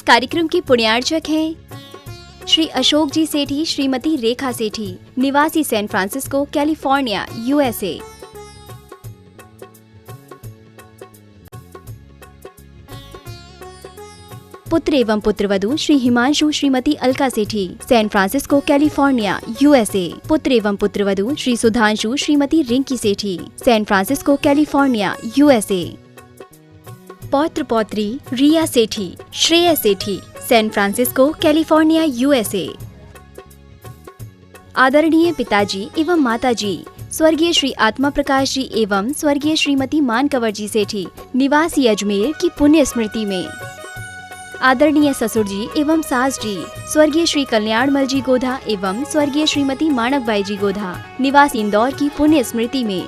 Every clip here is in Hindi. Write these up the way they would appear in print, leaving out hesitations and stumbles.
कार्यक्रम के पुण्यार्चक हैं श्री अशोक जी सेठी, श्रीमती रेखा सेठी, निवासी सैन फ्रांसिस्को, कैलिफोर्निया, USA। पुत्र एवं पुत्रवधू श्री हिमांशु, श्रीमती अलका सेठी, सैन फ्रांसिस्को, कैलिफोर्निया, USA। पुत्र एवं पुत्रवधू श्री सुधांशु, श्रीमती रिंकी सेठी, सैन फ्रांसिस्को, कैलिफोर्निया, USA। पौत्र पौत्री रिया सेठी, श्रेया सेठी, सैन फ्रांसिस्को, कैलिफोर्निया, USA। आदरणीय पिताजी एवं माताजी स्वर्गीय श्री आत्मा प्रकाश जी एवं स्वर्गीय श्रीमती मानकवर जी सेठी, निवासी अजमेर की पुण्य स्मृति में। आदरणीय ससुर जी एवं सास जी स्वर्गीय श्री कल्याणमल जी गोधा एवं स्वर्गीय श्रीमती माणकबाई जी गोधा, निवासी इंदौर की पुण्य स्मृति में।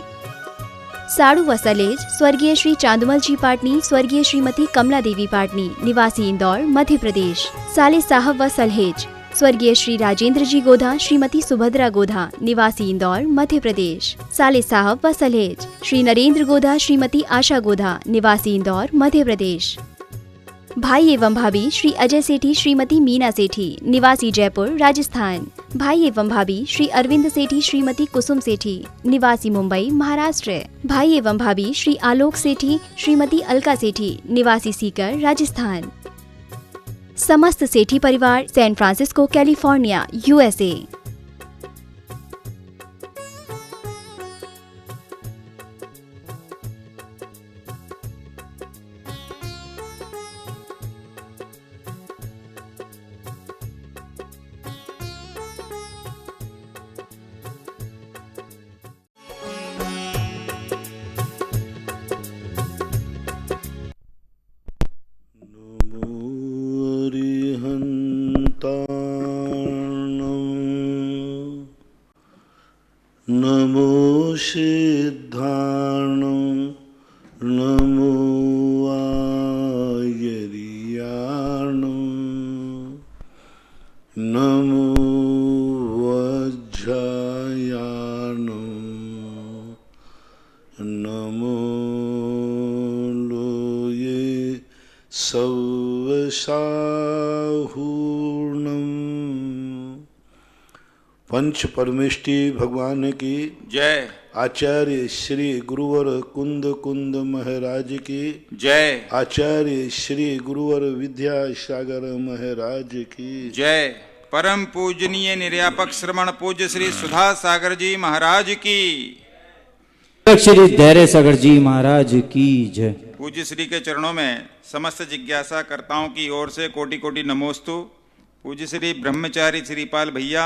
साड़ू व सलेज स्वर्गीय श्री चांदमल जी पाटनी, स्वर्गीय श्रीमती कमला देवी पाटनी, निवासी इंदौर, मध्य प्रदेश। साले साहब व सलहेज स्वर्गीय श्री राजेंद्र जी गोधा, श्रीमती सुभद्रा गोधा, निवासी इंदौर, मध्य प्रदेश। साले साहब व सलहेज श्री नरेंद्र गोधा, श्रीमती आशा गोधा, निवासी इंदौर, मध्य प्रदेश। भाई एवं भाभी श्री अजय सेठी, श्रीमती मीना सेठी, निवासी जयपुर, राजस्थान। भाई एवं भाभी श्री अरविंद सेठी, श्रीमती कुसुम सेठी, निवासी मुंबई, महाराष्ट्र। भाई एवं भाभी श्री आलोक सेठी, श्रीमती अलका सेठी, निवासी सीकर, राजस्थान। समस्त सेठी परिवार, सैन फ्रांसिस्को, कैलिफोर्निया, USA। नमो सिद्धार्णं, नमो आयर्याणं, नमो वज्रायाणं, नमो लोये सवसाहूर्णम्। पंच परमेष्टि भगवान की जय। आचार्य श्री गुरुवर कुंद कुंद महाराज की जय। आचार्य श्री गुरुवर विद्यासागर महाराज की जय। परम पूजनीय निर्यापक श्रमण पूज्य श्री सुधा सागर जी महाराज की, श्री धैर्य सागर जी महाराज की जय। पूज्य श्री के चरणों में समस्त जिज्ञासा कर्ताओं की ओर से कोटि कोटि नमोस्तु। पूज्य श्री ब्रह्मचारी श्रीपाल भैया,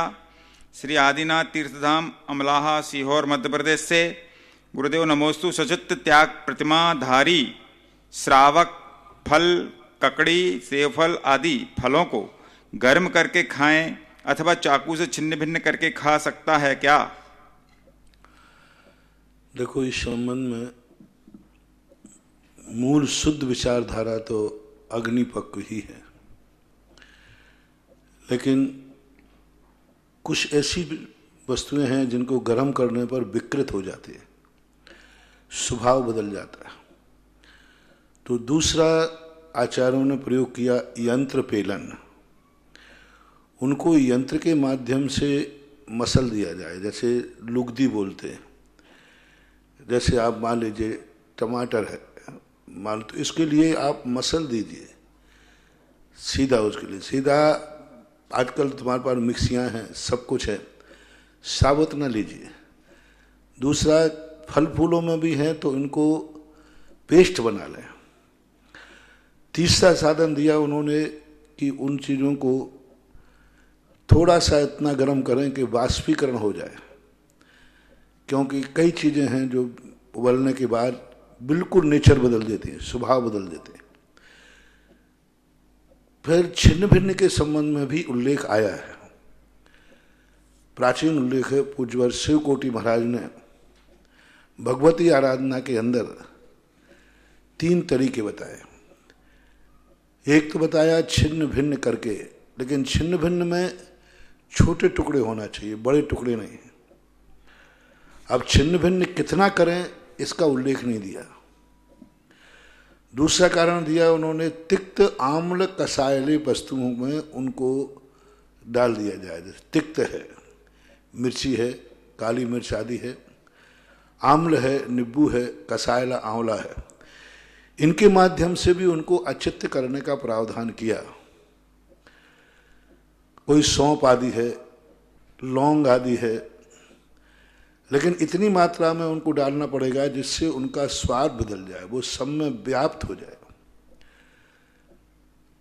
श्री आदिनाथ तीर्थधाम अमलाहा, सीहोर, मध्य प्रदेश से गुरुदेव नमोस्तु। सचित त्याग प्रतिमा धारी श्रावक फल, ककड़ी, सेवफल आदि फलों को गर्म करके खाएं अथवा चाकू से छिन्न भिन्न करके खा सकता है क्या? देखो, इस संबंध में मूल शुद्ध विचारधारा तो अग्निपक्व ही है, लेकिन कुछ ऐसी वस्तुएं हैं जिनको गर्म करने पर विकृत हो जाती है, स्वभाव बदल जाता है। तो दूसरा आचार्यों ने प्रयोग किया यंत्र पेलन। उनको यंत्र के माध्यम से मसल दिया जाए, जैसे लुगदी बोलते हैं। जैसे आप मान लीजिए टमाटर है, मान तो इसके लिए आप मसल दीजिए सीधा, उसके लिए सीधा। आजकल तुम्हारे पास मिक्सियाँ हैं, सब कुछ है, साबुत ना लीजिए। दूसरा, फल फूलों में भी हैं तो इनको पेस्ट बना लें। तीसरा साधन दिया उन्होंने कि उन चीज़ों को थोड़ा सा इतना गर्म करें कि वाष्पीकरण हो जाए, क्योंकि कई चीज़ें हैं जो उबलने के बाद बिल्कुल नेचर बदल देती हैं, स्वभाव बदल देते हैं। फिर छिन्न भिन्न के संबंध में भी उल्लेख आया है, प्राचीन उल्लेख है। पूज्यवर शिव कोटि महाराज ने भगवती आराधना के अंदर 3 तरीके बताए। एक तो बताया छिन्न भिन्न करके, लेकिन छिन्न भिन्न में छोटे टुकड़े होना चाहिए, बड़े टुकड़े नहीं। अब छिन्न भिन्न कितना करें इसका उल्लेख नहीं दिया। दूसरा कारण दिया उन्होंने, तिक्त आम्ल कसायले वस्तुओं में उनको डाल दिया जाए। जैसे तिक्त है, मिर्ची है, काली मिर्च आदि है, आम्ल है, नींबू है, कसायला आंवला है, इनके माध्यम से भी उनको अचित्त करने का प्रावधान किया। कोई सौंफ आदि है, लौंग आदि है, लेकिन इतनी मात्रा में उनको डालना पड़ेगा जिससे उनका स्वाद बदल जाए, वो सब में व्याप्त हो जाए।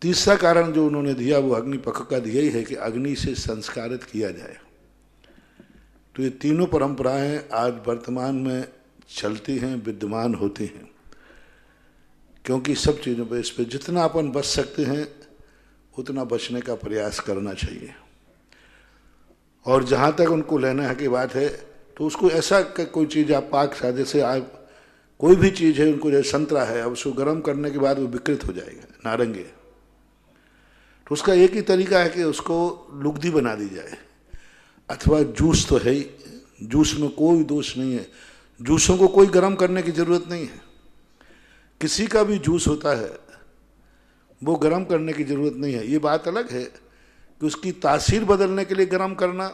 तीसरा कारण जो उन्होंने दिया वो अग्निपक्ष का दिया ही है कि अग्नि से संस्कारित किया जाए। तो ये तीनों परंपराएं आज वर्तमान में चलती हैं, विद्यमान होती हैं, क्योंकि सब चीज़ों पर इस पर जितना अपन बच सकते हैं उतना बचने का प्रयास करना चाहिए। और जहाँ तक उनको लेना है की बात है तो उसको ऐसा कोई चीज़ आप पाक सा, जैसे आप कोई भी चीज़ है, उनको जैसे संतरा है, अब उसको गर्म करने के बाद वो विकृत हो जाएगा, नारंगी, तो उसका एक ही तरीका है कि उसको लुगदी बना दी जाए, अथवा जूस तो है ही, जूस में कोई दोष नहीं है, जूसों को कोई गर्म करने की ज़रूरत नहीं है। किसी का भी जूस होता है वो गर्म करने की ज़रूरत नहीं है। ये बात अलग है कि उसकी तासीर बदलने के लिए गर्म करना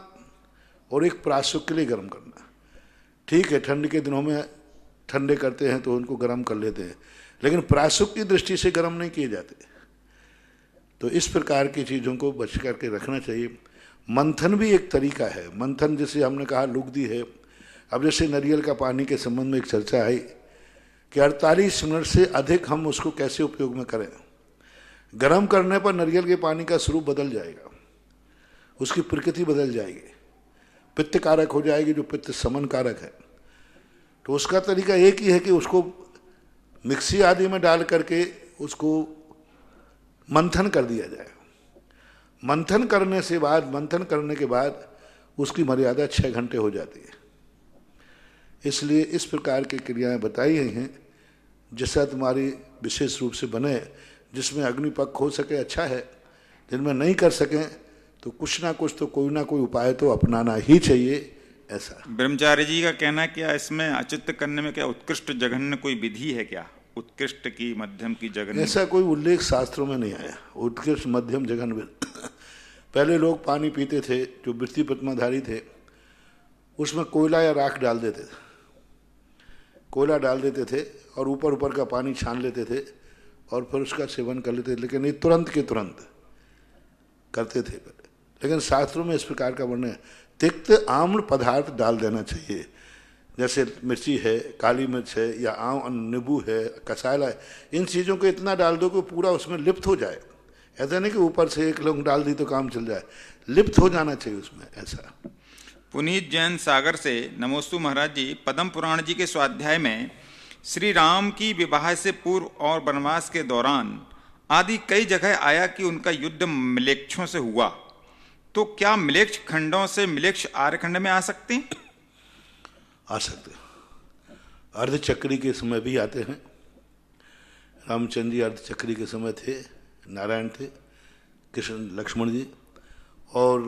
और एक प्रासुक के लिए गर्म करना। ठीक है, ठंड के दिनों में ठंडे करते हैं तो उनको गर्म कर लेते हैं, लेकिन प्रासुक की दृष्टि से गर्म नहीं किए जाते। तो इस प्रकार की चीज़ों को बच करके रखना चाहिए। मंथन भी एक तरीका है। मंथन जैसे हमने कहा लुगदी है। अब जैसे नारियल का पानी के संबंध में एक चर्चा आई कि 48 मिनट से अधिक हम उसको कैसे उपयोग में करें। गर्म करने पर नारियल के पानी का स्वरूप बदल जाएगा, उसकी प्रकृति बदल जाएगी, पित्त कारक हो जाएगी जो पित्त समन कारक है। तो उसका तरीका एक ही है कि उसको मिक्सी आदि में डाल करके उसको मंथन कर दिया जाए। मंथन करने के बाद उसकी मर्यादा 6 घंटे हो जाती है। इसलिए इस प्रकार की क्रियाएं बताई गई हैं जैसा तुम्हारी विशेष रूप से बने, जिसमें अग्निपक्ष हो सके अच्छा है, जिनमें नहीं कर सकें तो कुछ ना कुछ तो कोई ना कोई उपाय तो अपनाना ही चाहिए। ऐसा ब्रह्मचारी जी का कहना क्या इसमें अचित्त करने में क्या उत्कृष्ट जघन्य कोई विधि है क्या? उत्कृष्ट की, मध्यम की, जघन्य? ऐसा कोई उल्लेख शास्त्रों में नहीं आया उत्कृष्ट मध्यम जघन्य। पहले लोग पानी पीते थे जो वृत्ति प्रतिमाधारी थे, उसमें कोयला या राख डाल देते थे, कोयला डाल देते थे और ऊपर का पानी छान लेते थे और फिर उसका सेवन कर लेते थे। लेकिन ये तुरंत के तुरंत करते थे। लेकिन शास्त्रों में इस प्रकार का वर्णन है, तिक्त आम्ल पदार्थ डाल देना चाहिए। जैसे मिर्ची है, काली मिर्च है, या नींबू है, कसायला है, इन चीज़ों को इतना डाल दो कि पूरा उसमें लिप्त हो जाए। ऐसा नहीं कि ऊपर से एक लौंग डाल दी तो काम चल जाए, लिप्त हो जाना चाहिए उसमें। ऐसा पुनीत जैन सागर से नमोस्तु महाराज जी, पद्म पुराण जी के स्वाध्याय में श्री राम की विवाह से पूर्व और वनवास के दौरान आदि कई जगह आया कि उनका युद्ध मिलेक्षों से हुआ। तो क्या मिलेक्ष खंडों से मिलेक्ष आर्यखंड में आ सकते हैं? आ सकते। अर्धचक्री के समय भी आते हैं। रामचंद्र जी अर्धचक्री के समय थे, नारायण थे, कृष्ण लक्ष्मण जी, और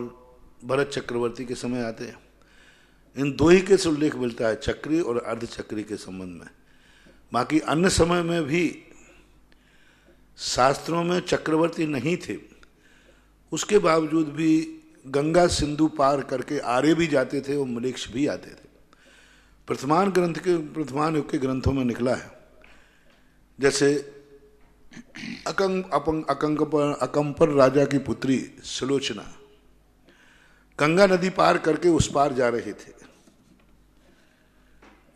भरत चक्रवर्ती के समय आते हैं। इन दो ही के उल्लेख मिलता है, चक्री और अर्धचक्री के संबंध में। बाकी अन्य समय में भी शास्त्रों में चक्रवर्ती नहीं थे, उसके बावजूद भी गंगा सिंधु पार करके आर्य भी जाते थे और मलेक्ष भी आते थे। वर्तमान युग के ग्रंथों में निकला है। जैसे अकंपर राजा की पुत्री सुलोचना गंगा नदी पार करके उस पार जा रहे थे।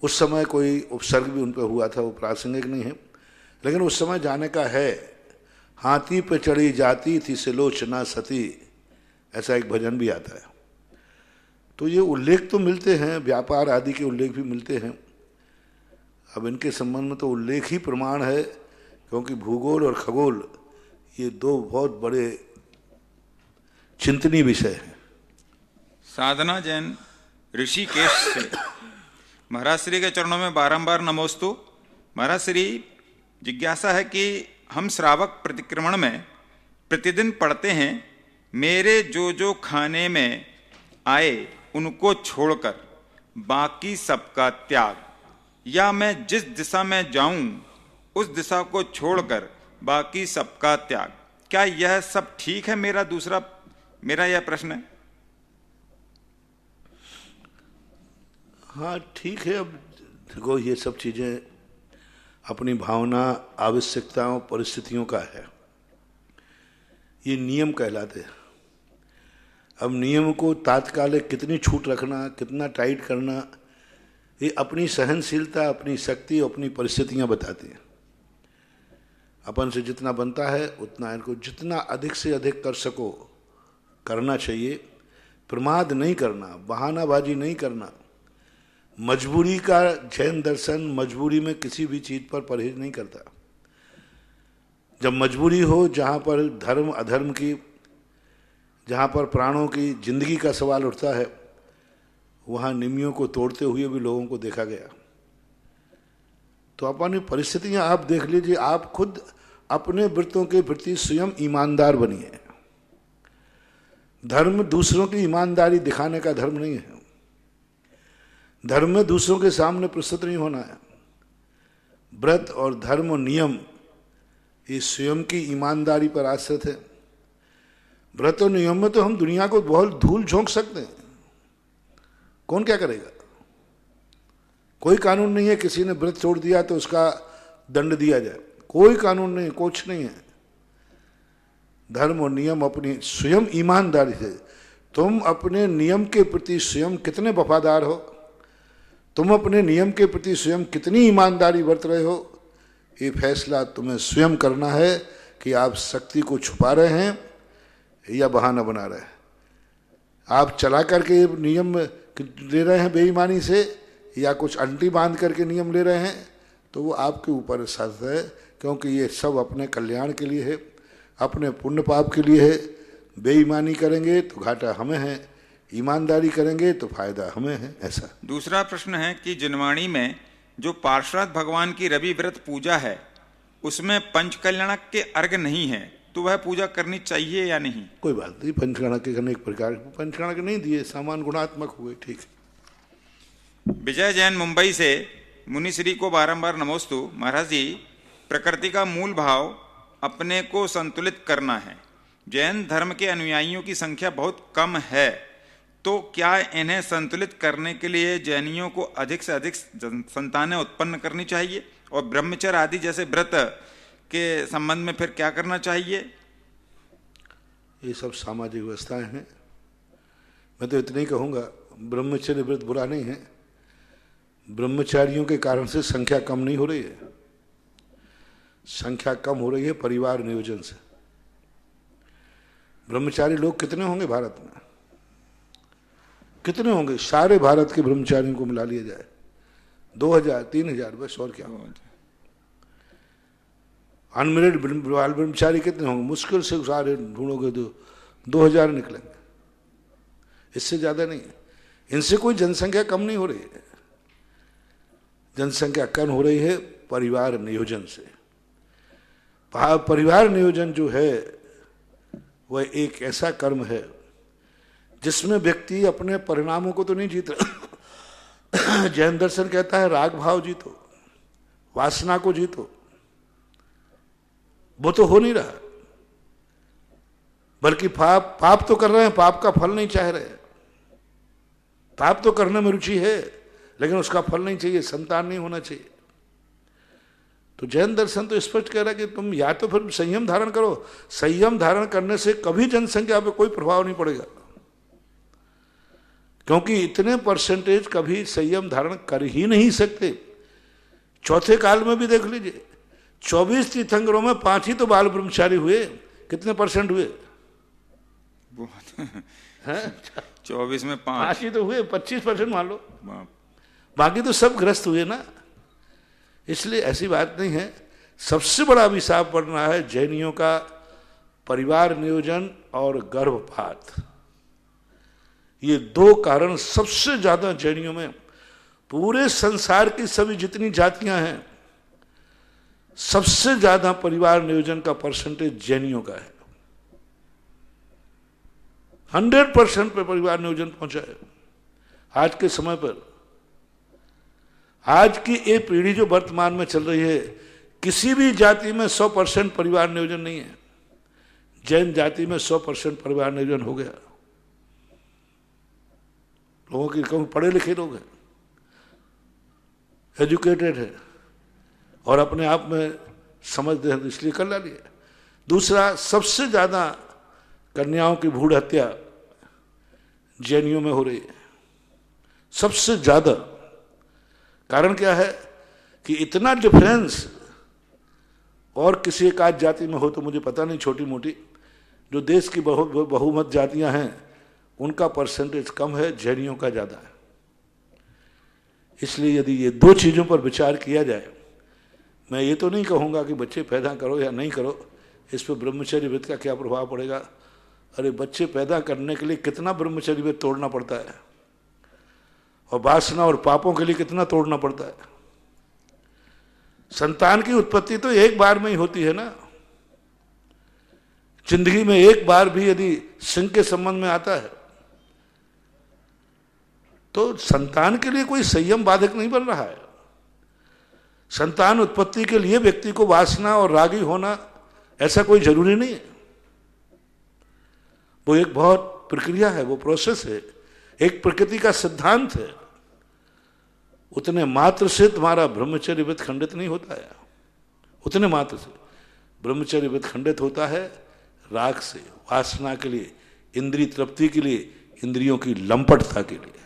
उस समय कोई उपसर्ग भी उन पर हुआ था, वो प्रासंगिक नहीं है, लेकिन उस समय जाने का है। हाथी पे चढ़ी जाती थी सुलोचना सती, ऐसा एक भजन भी आता है। तो ये उल्लेख तो मिलते हैं, व्यापार आदि के उल्लेख भी मिलते हैं। अब इनके संबंध में तो उल्लेख ही प्रमाण है, क्योंकि भूगोल और खगोल ये दो बहुत बड़े चिंतनीय विषय हैं। साधना जैन ऋषिकेश से महाराज श्री के चरणों में बारंबार नमोस्तु। महाराज श्री, जिज्ञासा है कि हम श्रावक प्रतिक्रमण में प्रतिदिन पढ़ते हैं, मेरे जो खाने में आए उनको छोड़कर बाकी सबका त्याग, या मैं जिस दिशा में जाऊं उस दिशा को छोड़कर बाकी सबका त्याग। क्या यह सब ठीक है? मेरा यह प्रश्न है। हाँ ठीक है। अब देखो, ये सब चीज़ें अपनी भावना, आवश्यकताओं, परिस्थितियों का है, ये नियम कहलाते हैं। अब नियम को तात्कालिक कितनी छूट रखना, कितना टाइट करना, ये अपनी सहनशीलता, अपनी शक्ति, अपनी परिस्थितियां बताती हैं। अपन से जितना बनता है उतना इनको जितना अधिक से अधिक कर सको करना चाहिए। प्रमाद नहीं करना, बहानाबाजी नहीं करना। मजबूरी का जैन दर्शन मजबूरी में किसी भी चीज पर परहेज नहीं करता। जब मजबूरी हो, जहाँ पर धर्म अधर्म की, जहाँ पर प्राणों की जिंदगी का सवाल उठता है, वहाँ नियमों को तोड़ते हुए भी लोगों को देखा गया। तो अपनी परिस्थितियाँ आप देख लीजिए, आप खुद अपने व्रतों के प्रति स्वयं ईमानदार बनिए। धर्म दूसरों की ईमानदारी दिखाने का धर्म नहीं है। धर्म में दूसरों के सामने प्रस्तुत नहीं होना है। व्रत और धर्म और नियम ये स्वयं की ईमानदारी पर आश्रित है। व्रत और नियम में तो हम दुनिया को बहुत धूल झोंक सकते हैं, कौन क्या करेगा? कोई कानून नहीं है किसी ने व्रत छोड़ दिया तो उसका दंड दिया जाए, कोई कानून नहीं, कुछ नहीं है। धर्म और नियम अपनी स्वयं ईमानदारी से, तुम अपने नियम के प्रति स्वयं कितने वफादार हो, तुम अपने नियम के प्रति स्वयं कितनी ईमानदारी बरत रहे हो, ये फैसला तुम्हें स्वयं करना है कि आप शक्ति को छुपा रहे हैं या बहाना बना रहे हैं। आप चला करके नियम ले रहे हैं बेईमानी से, या कुछ अंटी बांध करके नियम ले रहे हैं, तो वो आपके ऊपर साथ है, क्योंकि ये सब अपने कल्याण के लिए है, अपने पुण्य पाप के लिए है। बेईमानी करेंगे तो घाटा हमें है, ईमानदारी करेंगे तो फायदा हमें है। ऐसा दूसरा प्रश्न है कि जिनवाणी में जो पार्षद भगवान की रवि व्रत पूजा है, उसमें पंचकल्याणक के अर्घ नहीं है, तो वह पूजा करनी चाहिए या नहीं? कोई बात नहीं, पंचकल्याणक के अनेक प्रकार, पंचकल्याणक नहीं दिए, सामान गुणात्मक हुए, ठीक है। विजय जैन मुंबई से मुनिश्री को बारंबार नमोस्तु। महाराज जी, प्रकृति का मूल भाव अपने को संतुलित करना है। जैन धर्म के अनुयायियों की संख्या बहुत कम है, तो क्या इन्हें संतुलित करने के लिए जैनियों को अधिक से अधिक संतानें उत्पन्न करनी चाहिए? और ब्रह्मचर्य आदि जैसे व्रत के संबंध में फिर क्या करना चाहिए? ये सब सामाजिक व्यवस्थाएं हैं। मैं तो इतना ही कहूँगा, ब्रह्मचर्य व्रत बुरा नहीं है। ब्रह्मचारियों के कारण से संख्या कम नहीं हो रही है, संख्या कम हो रही है परिवार नियोजन से। ब्रह्मचारी लोग कितने होंगे भारत में? कितने होंगे? सारे भारत के ब्रह्मचारियों को मिला लिया जाए 2000 3000 बस, और क्या। अनमेरिड बाल ब्रह्मचारी कितने होंगे? मुश्किल से सारे ढूंढोगे तो 2000 निकलेंगे, इससे ज्यादा नहीं। इनसे कोई जनसंख्या कम नहीं हो रही है, जनसंख्या कम हो रही है परिवार नियोजन से। परिवार नियोजन जो है वह एक ऐसा कर्म है जिसमें व्यक्ति अपने परिणामों को तो नहीं जीत रहा। जैन दर्शन कहता है राग भाव जीतो, वासना को जीतो, वो तो हो नहीं रहा। बल्कि पाप तो कर रहे हैं, पाप का फल नहीं चाह रहे। पाप तो करने में रुचि है, लेकिन उसका फल नहीं चाहिए, संतान नहीं होना चाहिए। तो जैन दर्शन तो स्पष्ट कह रहा है कि तुम या तो फिर संयम धारण करो। संयम धारण करने से कभी जनसंख्या पे कोई प्रभाव नहीं पड़ेगा, क्योंकि इतने परसेंटेज कभी संयम धारण कर ही नहीं सकते। चौथे काल में भी देख लीजिए, 24 तीर्थंकरों में 5 ही तो बाल ब्रह्मचारी हुए। कितने परसेंट हुए? 24 में 5 ही तो हुए, 25% मान लो, बाकी तो सब ग्रस्त हुए ना। इसलिए ऐसी बात नहीं है। सबसे बड़ा अभिशाप पड़ रहा है जैनियों का परिवार नियोजन और गर्भपात। ये 2 कारण सबसे ज्यादा जैनियों में, पूरे संसार की सभी जितनी जातियां हैं, सबसे ज्यादा परिवार नियोजन का परसेंटेज जैनियों का है। 100% पे परिवार नियोजन पहुंचा है आज के समय पर। आज की ये पीढ़ी जो वर्तमान में चल रही है, किसी भी जाति में 100% परिवार नियोजन नहीं है। जैन जाति में 100% परिवार नियोजन हो गया। लोगों की कम पढ़े लिखे लोग हैं, एजुकेटेड है और अपने आप में समझते हैं, इसलिए कर लिया। दूसरा, सबसे ज्यादा कन्याओं की भ्रूण हत्या जैनियों में हो रही है, सबसे ज्यादा। कारण क्या है कि इतना डिफरेंस और किसी एक आध जाति में हो तो मुझे पता नहीं, छोटी मोटी जो देश की बहुमत जातियां हैं उनका परसेंटेज कम है, जैनियों का ज्यादा है। इसलिए यदि ये दो चीजों पर विचार किया जाए, मैं ये तो नहीं कहूंगा कि बच्चे पैदा करो या नहीं करो, इस पर ब्रह्मचर्य व्रत का क्या प्रभाव पड़ेगा। अरे बच्चे पैदा करने के लिए कितना ब्रह्मचर्य व्रत तोड़ना पड़ता है, और वासना और पापों के लिए कितना तोड़ना पड़ता है। संतान की उत्पत्ति तो एक बार में ही होती है ना। जिंदगी में एक बार भी यदि सिंह के संबंध में आता है तो संतान के लिए कोई संयम बाधक नहीं बन रहा है। संतान उत्पत्ति के लिए व्यक्ति को वासना और रागी होना ऐसा कोई जरूरी नहीं है। वो एक बहुत प्रक्रिया है, वो प्रोसेस है, एक प्रकृति का सिद्धांत है। उतने मात्र से तुम्हारा ब्रह्मचर्य व्रत खंडित नहीं होता है। उतने मात्र से ब्रह्मचर्य व्रत खंडित होता है राग से, वासना के लिए, इंद्रिय तृप्ति के लिए, इंद्रियों की लंपटता के लिए।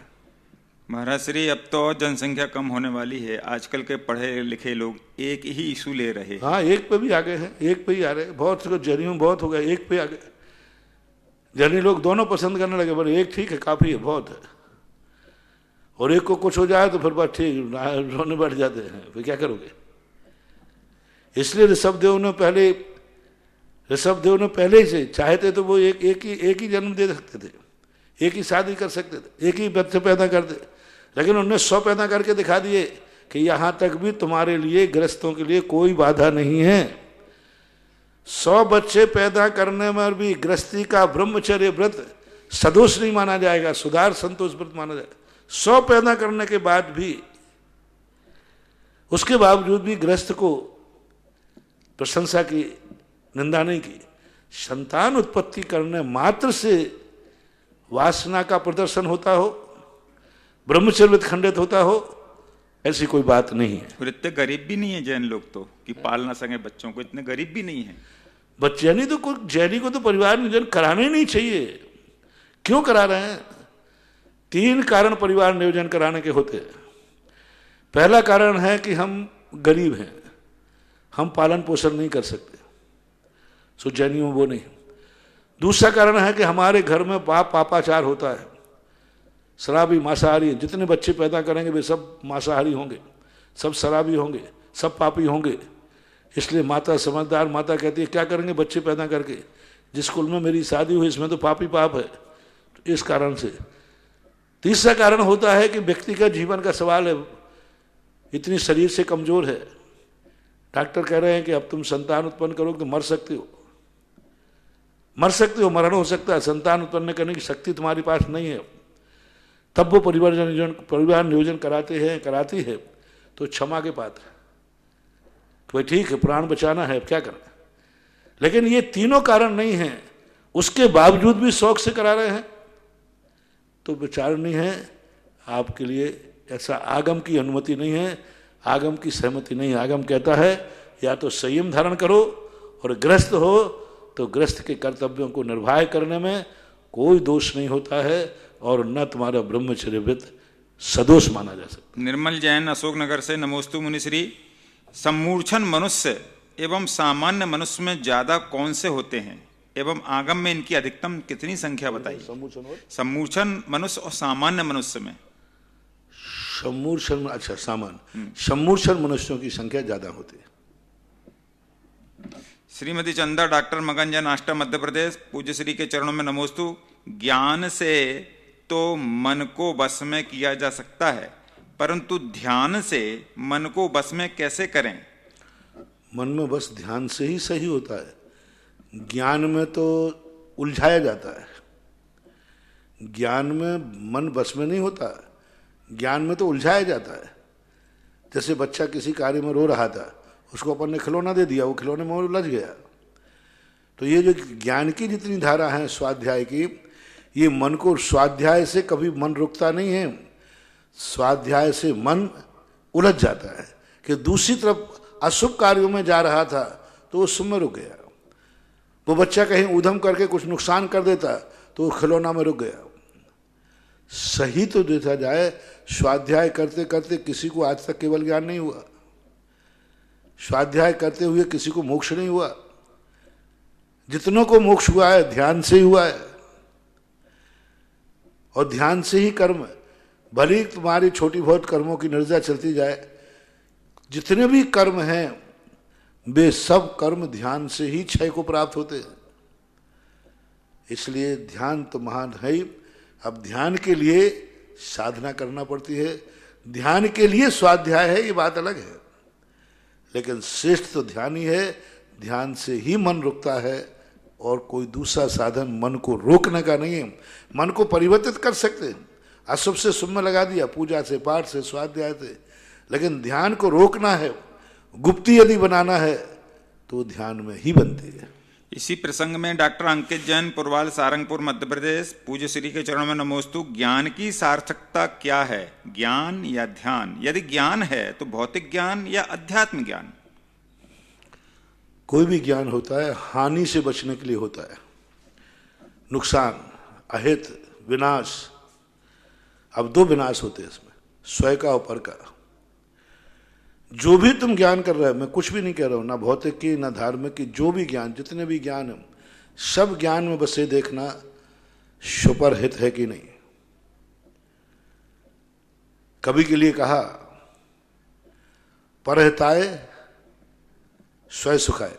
महाराज श्री, अब तो जनसंख्या कम होने वाली है। आजकल के पढ़े लिखे लोग एक ही इशू ले रहे हैं। हाँ, एक पे भी आ गए हैं, एक पे ही आ रहे हैं। बहुत से जैनियों बहुत हो गए, एक पे आ गए। जैनी लोग दोनों पसंद करने लगे, बोले एक ठीक है, काफी है, बहुत है। और एक को कुछ हो जाए तो फिर बात ठीक, रोने बैठ जाते हैं, फिर क्या करोगे। इसलिए ऋषभदेव ने पहले से चाहते तो वो एक ही जन्म दे सकते थे, एक ही शादी कर सकते थे, एक ही बच्चे पैदा करते, लेकिन उन्होंने 100 पैदा करके दिखा दिए कि यहां तक भी तुम्हारे लिए, गृहस्थों के लिए कोई बाधा नहीं है। 100 बच्चे पैदा करने में भी गृहस्थी का ब्रह्मचर्य व्रत सदोष नहीं माना जाएगा, सुधार संतोष व्रत माना जाएगा। 100 पैदा करने के बाद भी, उसके बावजूद भी गृहस्थ को प्रशंसा की, निंदा नहीं की। संतान उत्पत्ति करने मात्र से वासना का प्रदर्शन होता हो, ब्रह्मचर्य व्रत खंडित होता हो, ऐसी कोई बात नहीं है। और इतने गरीब भी नहीं है जैन लोग तो कि पाल ना सके बच्चों को, इतने गरीब भी नहीं है। जैनी को तो परिवार नियोजन कराना ही नहीं चाहिए। क्यों करा रहे हैं? 3 कारण परिवार नियोजन कराने के होते हैं। पहला कारण है कि हम गरीब हैं, हम पालन पोषण नहीं कर सकते, सो जैनियों वो नहीं। दूसरा कारण है कि हमारे घर में पापाचार होता है, शराबी, मांसाहारी। जितने बच्चे पैदा करेंगे वे सब मांसाहारी होंगे, सब शराबी होंगे, सब पापी होंगे। इसलिए माता समझदार माता कहती है क्या करेंगे बच्चे पैदा करके, जिस कुल में मेरी शादी हुई इसमें तो पापी पाप है। तो इस कारण से। तीसरा कारण होता है कि व्यक्ति का जीवन का सवाल है, इतनी शरीर से कमजोर है, डॉक्टर कह रहे हैं कि अब तुम संतान उत्पन्न करोगे तो मर सकते हो, मरण हो सकता है, संतान उत्पन्न करने की शक्ति तुम्हारे पास नहीं है। तब वो परिवार नियोजन कराती है तो क्षमा के पात्र है, तो ठीक है, प्राण बचाना है, क्या करना। लेकिन ये तीनों कारण नहीं है, उसके बावजूद भी शौक से करा रहे हैं, तो विचार नहीं है आपके लिए। ऐसा आगम की अनुमति नहीं है, आगम की सहमति नहीं। आगम कहता है या तो संयम धारण करो, और गृहस्थ हो तो गृहस्थ के कर्तव्यों को निर्वाह करने में कोई दोष नहीं होता है, और न तुम्हारा ब्रह्मचर्य व्रत सदोष माना जा सकता। निर्मल जैन अशोकनगर से, नमोस्तु मुनिश्री। सम्मूर्छन मनुष्य एवं सामान्य मनुष्य में ज्यादा कौन से होते हैं, एवं आगम में इनकी अधिकतम कितनी संख्या बताइए। सम्मूर्छन मनुष्य और सामान्य मनुष्य में। सम्मूर्छन, अच्छा सामान्य, सम्मूर्छन मनुष्यों की संख्या ज्यादा होती है। श्रीमती चंदा, डॉक्टर मगनजन, आष्टा, मध्य प्रदेश। पूज्य श्री के चरणों में नमोस्तु। ज्ञान से तो मन को वश में किया जा सकता है, परंतु ध्यान से मन को वश में कैसे करें? मन में बस ध्यान से ही सही होता है। ज्ञान में तो उलझाया जाता है, ज्ञान में मन वश में नहीं होता, ज्ञान में तो उलझाया जाता है। जैसे बच्चा किसी कार्य में रो रहा था, उसको अपन ने खिलौना दे दिया, वो खिलौने में उलझ गया। तो ये जो ज्ञान की जितनी धारा है स्वाध्याय की, ये मन को, स्वाध्याय से कभी मन रुकता नहीं है, स्वाध्याय से मन उलझ जाता है कि दूसरी तरफ अशुभ कार्यों में जा रहा था तो वो उसमें रुक गया। वो बच्चा कहीं ऊधम करके कुछ नुकसान कर देता तो वो खिलौना में रुक गया। सही तो देखा जाए, स्वाध्याय करते करते किसी को आज तक केवल ज्ञान नहीं हुआ, स्वाध्याय करते हुए किसी को मोक्ष नहीं हुआ। जितनों को मोक्ष हुआ है ध्यान से ही हुआ है, और ध्यान से ही कर्म, भले ही तुम्हारी छोटी बहुत कर्मों की निर्जा चलती जाए, जितने भी कर्म हैं वे सब कर्म ध्यान से ही क्षय को प्राप्त होते हैं। इसलिए ध्यान तो महान है ही। अब ध्यान के लिए साधना करना पड़ती है, ध्यान के लिए स्वाध्याय है, ये बात अलग है, लेकिन श्रेष्ठ तो ध्यान ही है। ध्यान से ही मन रुकता है और कोई दूसरा साधन मन को रोकने का नहीं है। मन को परिवर्तित कर सकते हैं, अशुभ से शुभ में लगा दिया, पूजा से, पाठ से, स्वाध्याय से, लेकिन ध्यान को रोकना है, गुप्ती यदि बनाना है तो ध्यान में ही बनती है। इसी प्रसंग में डॉक्टर अंकित जैन, पुरवाल, सारंगपुर, मध्य प्रदेश, पूज्य श्री के चरणों में नमोस्तु। ज्ञान की सार्थकता क्या है, ज्ञान या ध्यान? यदि ज्ञान है तो भौतिक ज्ञान या अध्यात्म ज्ञान? कोई भी ज्ञान होता है हानि से बचने के लिए होता है, नुकसान, अहित, विनाश। अब दो विनाश होते हैं इसमें, स्वयं का और पर का। जो भी तुम ज्ञान कर रहे हो, मैं कुछ भी नहीं कह रहा हूं, ना भौतिक की ना धार्मिक की, जो भी ज्ञान, जितने भी ज्ञान है, सब ज्ञान में बस ये देखना शुपर हित है कि नहीं। कवि के लिए कहा, परहिताय स्वयं सुखाय,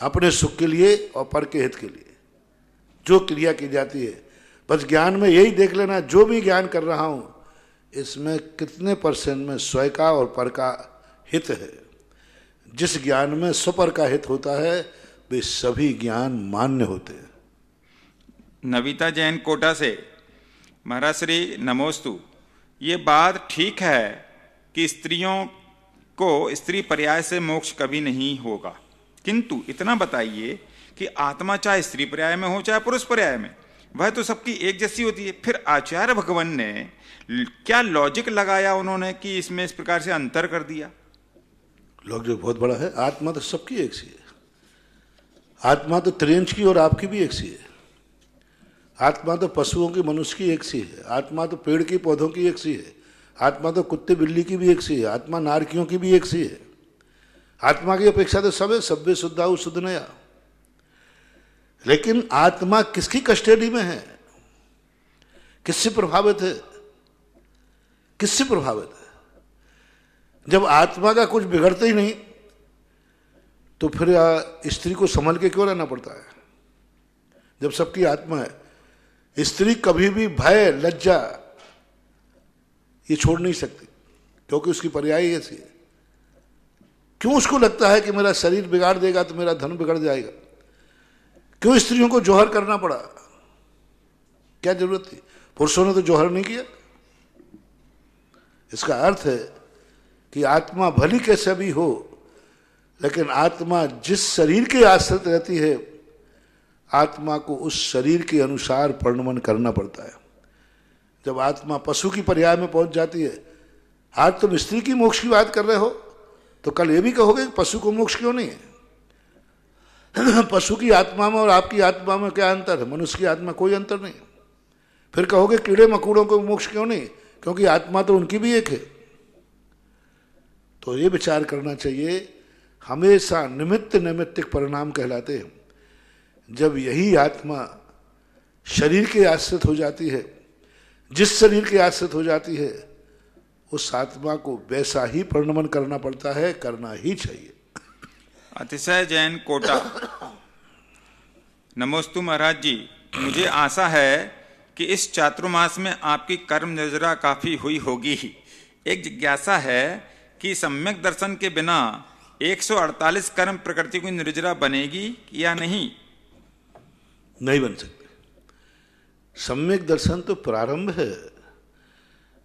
अपने सुख के लिए और पर के हित के लिए जो क्रिया की जाती है, बस ज्ञान में यही देख लेना, जो भी ज्ञान कर रहा हूं इसमें कितने % में स्वयं का और पर का हित है। जिस ज्ञान में स्वपर का हित होता है वे सभी ज्ञान मान्य होते हैं। नविता जैन, कोटा से, महाराज श्री नमोस्तु। ये बात ठीक है कि स्त्रियों को स्त्री पर्याय से मोक्ष कभी नहीं होगा, किंतु इतना बताइए कि आत्मा चाहे स्त्री पर्याय में हो चाहे पुरुष पर्याय में, वह तो सबकी एक जैसी होती है। फिर आचार्य भगवान ने क्या लॉजिक लगाया उन्होंने कि इसमें इस प्रकार से अंतर कर दिया? लॉजिक बहुत बड़ा है। आत्मा तो सबकी एक सी है, आत्मा तो त्रियंश की और आपकी भी एक सी है, आत्मा तो पशुओं की, मनुष्य की एक सी है, आत्मा तो पेड़ की, पौधों की एक सी है, आत्मा तो कुत्ते बिल्ली की भी एक सी है, आत्मा नारकियों की भी एक सी है। आत्मा की अपेक्षा तो सब है, सभ्य शुद्धाऊ शुद्ध नया। लेकिन आत्मा किसकी कस्टडी में है, किससे प्रभावित है, किससे प्रभावित है? जब आत्मा का कुछ बिगड़ता ही नहीं तो फिर स्त्री को संभल के क्यों रहना पड़ता है? जब सबकी आत्मा है, स्त्री कभी भी भय, लज्जा ये छोड़ नहीं सकती, क्योंकि उसकी पर्याय ऐसी है। क्यों उसको लगता है कि मेरा शरीर बिगाड़ देगा तो मेरा धन बिगड़ जाएगा? क्यों स्त्रियों को जौहर करना पड़ा? क्या जरूरत थी? पुरुषों ने तो जौहर नहीं किया। इसका अर्थ है कि आत्मा भली कैसे भी हो, लेकिन आत्मा जिस शरीर के आश्रित रहती है, आत्मा को उस शरीर के अनुसार परिणमन करना पड़ता है। जब आत्मा पशु की पर्याय में पहुंच जाती है, आज तुम स्त्री की मोक्ष की बात कर रहे हो तो कल ये भी कहोगे कि पशु को मोक्ष क्यों नहीं है? पशु की आत्मा में और आपकी आत्मा में क्या अंतर है? मनुष्य की आत्मा कोई अंतर नहीं। फिर कहोगे कीड़े मकोड़ों को मोक्ष क्यों नहीं? क्योंकि आत्मा तो उनकी भी एक है। तो ये विचार करना चाहिए, हमेशा निमित्त नैमित्तिक परिणाम कहलाते हैं। जब यही आत्मा शरीर के आश्रित हो जाती है, जिस शरीर के आश्रित हो जाती है, उस आत्मा को वैसा ही परिणमन करना पड़ता है, करना ही चाहिए। अतिशय जैन, कोटा, नमोस्तु महाराज जी। मुझे आशा है कि इस चातुर्मास में आपकी कर्म निर्जरा काफी हुई होगी। एक जिज्ञासा है कि सम्यक दर्शन के बिना 148 कर्म प्रकृति की निर्जरा बनेगी या नहीं? नहीं बन सकती। सम्यक दर्शन तो प्रारंभ है,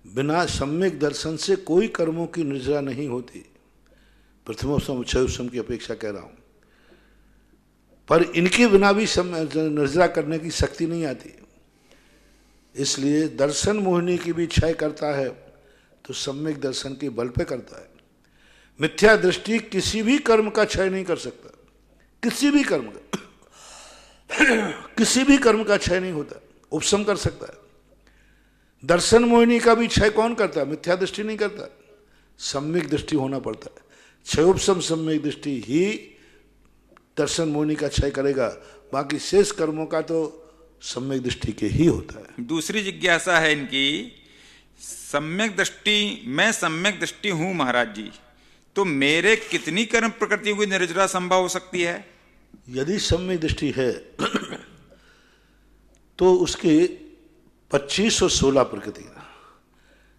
बिना सम्यक दर्शन से कोई कर्मों की निर्जरा नहीं होती। प्रथमोपसम क्षयोपसम की अपेक्षा कह रहा हूं, पर इनके बिना भी निर्जरा करने की शक्ति नहीं आती। इसलिए दर्शन मोहिनी की भी क्षय करता है तो सम्यक दर्शन के बल पे करता है। मिथ्या दृष्टि किसी भी कर्म का क्षय नहीं कर सकता, किसी भी कर्म का किसी भी कर्म का क्षय नहीं होता, उपशम कर सकता है। दर्शन मोहिनी का भी क्षय कौन करता है? मिथ्या दृष्टि नहीं करता, सम्यक दृष्टि होना पड़ता है। क्षयोपशम सम्यक दृष्टि ही दर्शन मोहिनी का क्षय करेगा, बाकी शेष कर्मों का तो सम्यक दृष्टि के ही होता है। दूसरी जिज्ञासा है इनकी, सम्यक दृष्टि, मैं सम्यक दृष्टि हूं महाराज जी, तो मेरे कितनी कर्म प्रकृतियों की निर्जरा संभव हो सकती है? यदि सम्यक दृष्टि है तो उसके 25 और 16 प्रकृति,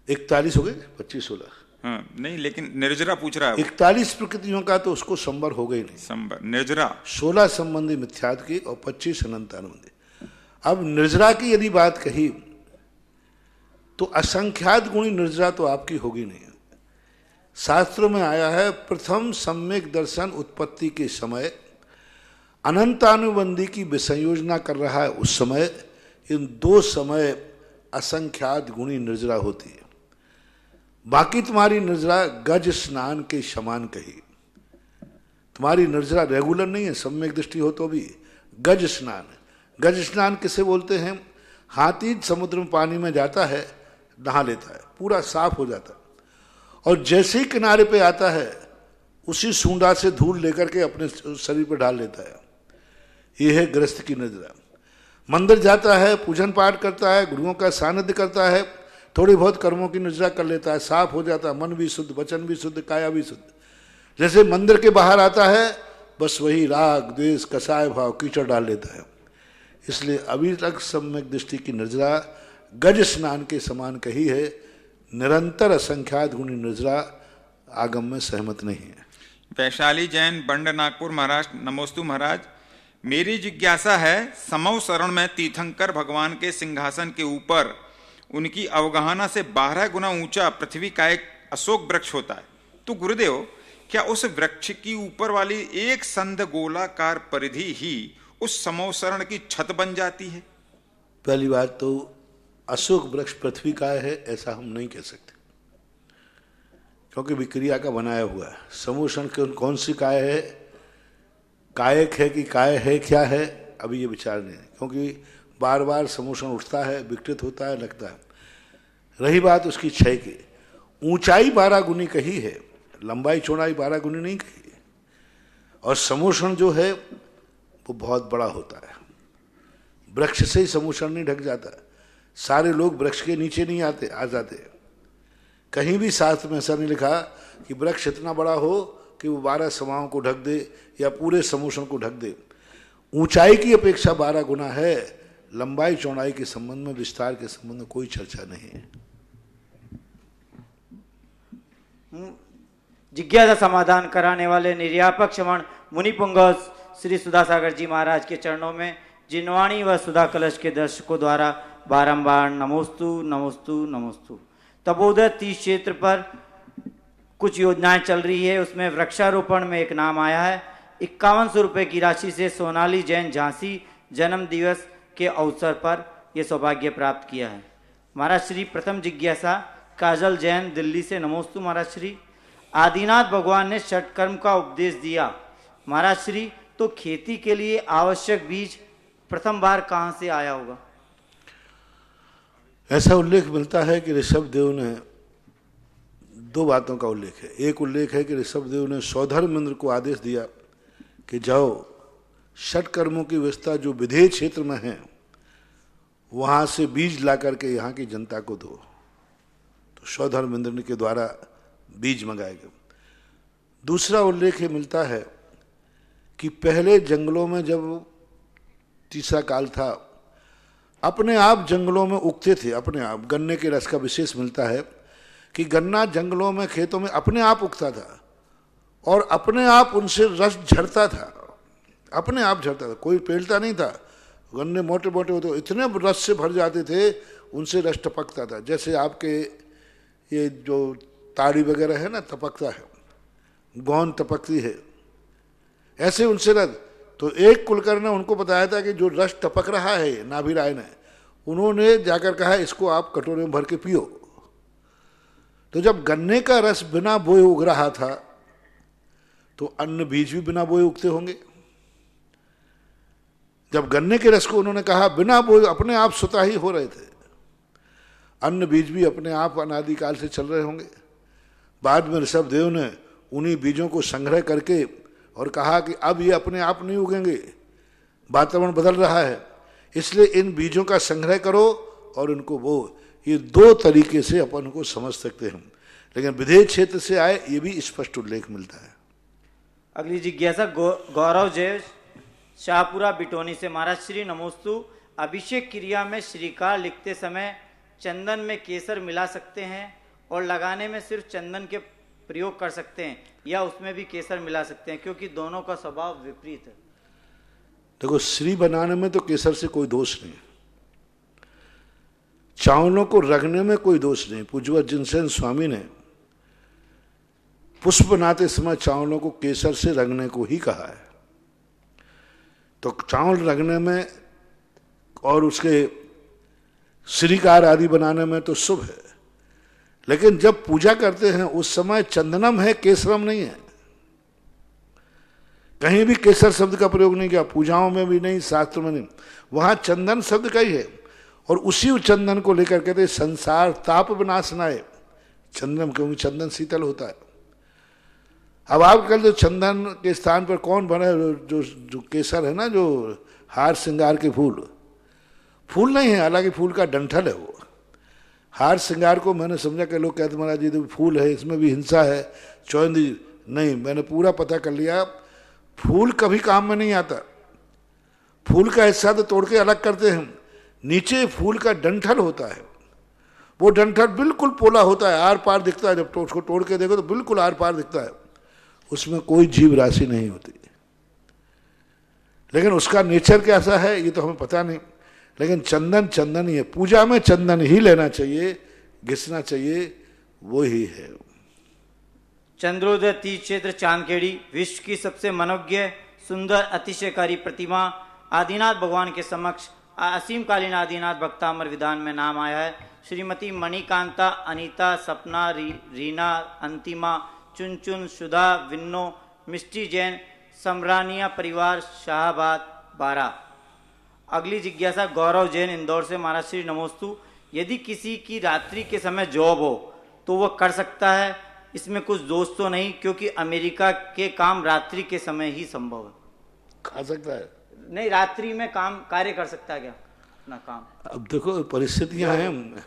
41 हो गए, 25-16। हाँ, नहीं लेकिन निर्जरा पूछ रहा है। 41 प्रकृतियों का तो उसको संबर हो गई नहीं, संबर निर्जरा 16 संबंधी मिथ्यात्व की और 25 अनंतानुबंधी। अब निर्जरा की यदि बात कही तो असंख्यात गुणी निर्जरा तो आपकी होगी नहीं। शास्त्रों में आया है, प्रथम सम्यक दर्शन उत्पत्ति के समय अनंतानुबंधी की विसंयोजना कर रहा है, उस समय इन 2 समय असंख्यात गुणी निर्जरा होती है। बाकी तुम्हारी निर्जरा गज स्नान के समान कही। तुम्हारी निर्जरा रेगुलर नहीं है, सम्यक दृष्टि हो तो भी। गज स्नान, गज स्नान किसे बोलते हैं? हाथी समुद्र में पानी में जाता है, नहा लेता है, पूरा साफ हो जाता है, और जैसे ही किनारे पे आता है उसी सूंडा से धूल लेकर के अपने शरीर पर डाल लेता है। यह है गृहस्थ की निर्जरा। मंदिर जाता है, पूजन पाठ करता है, गुरुओं का सानिध्य करता है, थोड़ी बहुत कर्मों की निर्जरा कर लेता है, साफ हो जाता है, मन भी शुद्ध, वचन भी शुद्ध, काया भी शुद्ध। जैसे मंदिर के बाहर आता है बस वही राग द्वेष कसाय भाव कीचड़ डाल लेता है। इसलिए अभी तक सम्यक दृष्टि की निर्जरा गज स्नान के समान कही है। निरंतर असंख्यात गुणी निर्जरा आगम में सहमत नहीं है। वैशाली जैन, बंड, नागपुर, महाराष्ट्र। नमोस्तु महाराज, मेरी जिज्ञासा है, समव शरण में तीर्थंकर भगवान के सिंहासन के ऊपर उनकी अवगाहना से 12 गुना ऊंचा पृथ्वी का एक अशोक वृक्ष होता है, तो गुरुदेव क्या उस वृक्ष की ऊपर वाली एक संध गोलाकार परिधि ही उस समव शरण की छत बन जाती है? पहली बात तो अशोक वृक्ष पृथ्वी का है ऐसा हम नहीं कह सकते, क्योंकि विक्रिया का बनाया हुआ है। समोषण कौन सी काय है, कायक है कि काय है, क्या है, अभी ये विचार नहीं है, क्योंकि बार बार समोषण उठता है, विकृत होता है, लगता है। रही बात उसकी क्षय की, ऊंचाई 12 गुनी कही है, लंबाई चौड़ाई 12 गुनी नहीं कही है। और समोषण जो है वो बहुत बड़ा होता है। वृक्ष से ही समोषण नहीं ढक जाता, सारे लोग वृक्ष के नीचे नहीं आ जाते। कहीं भी शास्त्र में ऐसा नहीं लिखा कि वृक्ष इतना बड़ा हो कि वो 12 समाओं को ढक दे या पूरे समोषण को ढक दे। ऊंचाई की अपेक्षा 12 गुना है, लंबाई चौड़ाई के संबंध में, विस्तार के संबंध में कोई चर्चा नहीं है। जिज्ञासा समाधान कराने वाले निर्यापक श्रवण मुनिपुंगव श्री सुधासागर जी महाराज के चरणों में जिनवाणी व सुधा कलश के दर्शकों द्वारा बारंबार नमोस्तु नमोस्तु नमोस्तु। तपोदय 30 क्षेत्र पर कुछ योजनाएं चल रही है, उसमें वृक्षारोपण में एक नाम आया है। 5100 रुपये की राशि से सोनाली जैन झांसी जन्म दिवस के अवसर पर यह सौभाग्य प्राप्त किया है। महाराज श्री प्रथम जिज्ञासा काजल जैन दिल्ली से, नमोस्तु महाराज श्री। आदिनाथ भगवान ने षटकर्म का उपदेश दिया महाराज श्री, तो खेती के लिए आवश्यक बीज प्रथम बार कहां से आया होगा? ऐसा उल्लेख मिलता है कि ऋषभ देव ने 2 बातों का उल्लेख है। एक उल्लेख है कि ऋषभ देव ने सौधर्म इंद्र को आदेश दिया कि जाओ षटकर्मों की व्यवस्था जो विधेय क्षेत्र में है वहां से बीज ला करके यहाँ की जनता को दो। तो सौधर्म इंद्र के द्वारा बीज मंगाए गए। दूसरा उल्लेख मिलता है कि पहले जंगलों में जब तीसरा काल था, अपने आप जंगलों में उगते थे, अपने आप। गन्ने के रस का विशेष मिलता है कि गन्ना जंगलों में खेतों में अपने आप उगता था और अपने आप उनसे रस झरता था, अपने आप झरता था, कोई पेलता नहीं था। गन्ने मोटे मोटे होते, इतने रस से भर जाते थे, उनसे रस टपकता था। जैसे आपके ये जो ताड़ी वगैरह है ना, टपकता है, गौन टपकती है, ऐसे उनसे रस। तो एक कुलकर्णी ने उनको बताया था कि जो रस टपक रहा है नाभि राय ने, उन्होंने जाकर कहा इसको आप कटोरे में भर के पियो। तो जब गन्ने का रस बिना बोए उग रहा था तो अन्न बीज भी बिना बोए उगते होंगे। जब गन्ने के रस को उन्होंने कहा बिना बोए अपने आप स्वतः ही हो रहे थे, अन्न बीज भी अपने आप अनादिकाल से चल रहे होंगे। बाद में ऋषभदेव ने उन्हीं बीजों को संग्रह करके और कहा कि अब ये अपने आप नहीं उगेंगे, वातावरण बदल रहा है, इसलिए इन बीजों का संग्रह करो और इनको बो। ये दो तरीके से अपन को समझ सकते हैं, लेकिन विदेह क्षेत्र से आए ये भी स्पष्ट उल्लेख मिलता है। अगली जिज्ञासा गौरव जय शाहपुरा बिटोनी से। महाराज श्री नमोस्तु, अभिषेक क्रिया में श्रीकार लिखते समय चंदन में केसर मिला सकते हैं और लगाने में सिर्फ चंदन के प्रयोग कर सकते हैं, या उसमें भी केसर मिला सकते हैं, क्योंकि दोनों का स्वभाव विपरीत है। देखो, श्री बनाने में तो केसर से कोई दोष नहीं, चावलों को रगने में कोई दोष नहीं। पूज्यवत जिनसेन स्वामी ने पुष्प बनाते समय चावलों को केसर से रगने को ही कहा है। तो चावल रगने में और उसके श्रीकार आदि बनाने में तो शुभ है, लेकिन जब पूजा करते हैं उस समय चंदनम है, केसरम नहीं है। कहीं भी केसर शब्द का प्रयोग नहीं किया, पूजाओं में भी नहीं, शास्त्र में नहीं, वहां चंदन शब्द का ही है। और उसी चंदन को लेकर कहते संसार ताप विनाशनाय चंदन, क्योंकि चंदन शीतल होता है। अब आप कल जो चंदन के स्थान पर कौन बने, जो केसर है ना, जो हार श्रृंगार के फूल नहीं है, हालांकि फूल का डंठल है वो। हार श्रृंगार को मैंने समझा कि लोग कहते महाराज जी तो फूल है, इसमें भी हिंसा है, चौंदी नहीं। मैंने पूरा पता कर लिया, फूल कभी काम में नहीं आता। फूल का हिस्सा तो तोड़ के अलग करते हैं, नीचे फूल का डंठल होता है, वो डंठल बिल्कुल पोला होता है, आर पार दिखता है। जब उसको तोड़ के देखो तो बिल्कुल आर पार दिखता है, उसमें कोई जीव राशि नहीं होती। लेकिन उसका नेचर कैसा है ये तो हमें पता नहीं। लेकिन चंदन चंदन ही है, पूजा में चंदन ही लेना चाहिए, घिसना चाहिए, वो ही है। चंद्रोदय तीर्थ क्षेत्र चांदखेड़ी, विश्व की सबसे मनोज्ञ सुंदर अतिशयकारी प्रतिमा आदिनाथ भगवान के समक्ष असीमकालीन आदिनाथ भक्तामर विधान में नाम आया है। श्रीमती मणिकांता, अनीता, सपना, रीना, अंतिमा, चुनचुन, सुधा, विन्नो, मिष्टी जैन, समरानिया परिवार, शाहबाद 12। अगली जिज्ञासा गौरव जैन इंदौर से। महाराज श्री नमोस्तु, यदि किसी की रात्रि के समय जॉब हो तो वह कर सकता है, इसमें कुछ दोष तो नहीं, क्योंकि अमेरिका के काम रात्रि के समय ही संभव है। खा सकता है नहीं, रात्रि में काम कार्य कर सकता है क्या अपना काम? अब देखो परिस्थितियां हैं,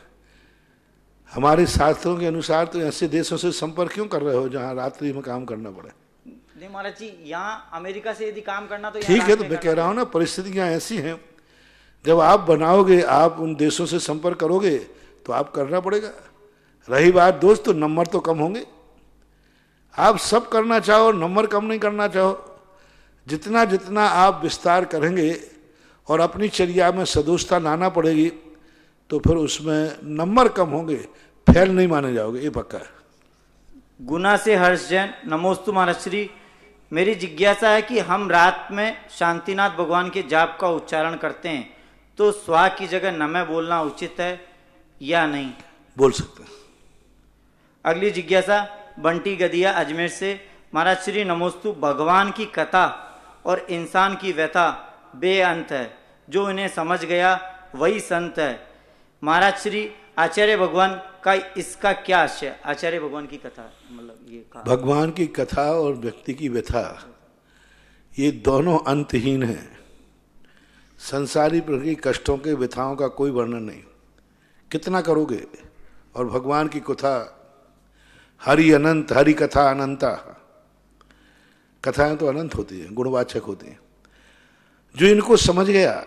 हमारे शास्त्रों के अनुसार तो ऐसे देशों से संपर्क क्यों कर रहे हो जहां रात्रि में काम करना पड़े? नहीं महाराज जी, यहाँ अमेरिका से यदि काम करना तो ठीक है, तो मैं कह रहा हूं ना, परिस्थितियां ऐसी हैं, जब आप बनाओगे, आप उन देशों से संपर्क करोगे तो आप करना पड़ेगा। रही बात दोस्त, तो नंबर तो कम होंगे। आप सब करना चाहो, नंबर कम नहीं करना चाहो, जितना जितना आप विस्तार करेंगे और अपनी चर्या में सदोषता लाना पड़ेगी, तो फिर उसमें नंबर कम होंगे, फेल नहीं माने जाओगे, ये पक्का है। गुना से हर्ष जैन, नमोस्तु महाराज श्री, मेरी जिज्ञासा है कि हम रात में शांतिनाथ भगवान के जाप का उच्चारण करते हैं, तो स्वा की जगह नमः बोलना उचित है या नहीं? बोल सकते हैं। अगली जिज्ञासा बंटी गदिया अजमेर से। महाराज श्री नमोस्तु, भगवान की कथा और इंसान की व्यथा बेअंत है, जो इन्हें समझ गया वही संत है। महाराज श्री, आचार्य भगवान का इसका क्या आशय? आचार्य भगवान की कथा मतलब ये कहा, भगवान की कथा और व्यक्ति की व्यथा ये दोनों अंतहीन हैं। संसारी प्रकृति कष्टों के व्यथाओं का कोई वर्णन नहीं, कितना करोगे। और भगवान की कथा हरि अनंत, हरि कथा अनंता, कथाएं तो अनंत होती हैं, गुणवाचक होती हैं। जो इनको समझ गया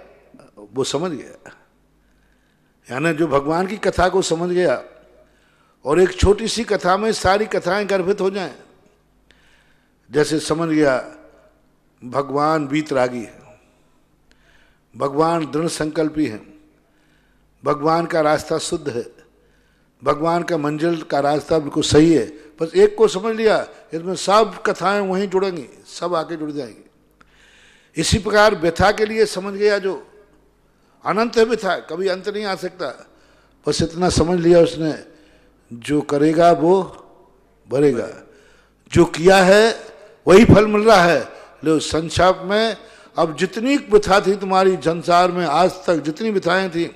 वो समझ गया, यानी जो भगवान की कथा को समझ गया और एक छोटी सी कथा में सारी कथाएं गर्भित हो जाएं। जैसे समझ गया भगवान वीतरागी है, भगवान दृढ़ संकल्पी है, भगवान का रास्ता शुद्ध है, भगवान का मंजिल का रास्ता बिल्कुल सही है, बस एक को समझ लिया, इसमें सब कथाएं वहीं जुड़ेंगी, सब आके जुड़ जाएंगी। इसी प्रकार व्यथा के लिए समझ गया जो अनंत है व्यथा, कभी अंत नहीं आ सकता, बस इतना समझ लिया उसने, जो करेगा वो भरेगा, जो किया है वही फल मिल रहा है। लो संक्षेप में अब जितनी व्यथा थी तुम्हारी संसार में आज तक, जितनी व्यथाएं थी,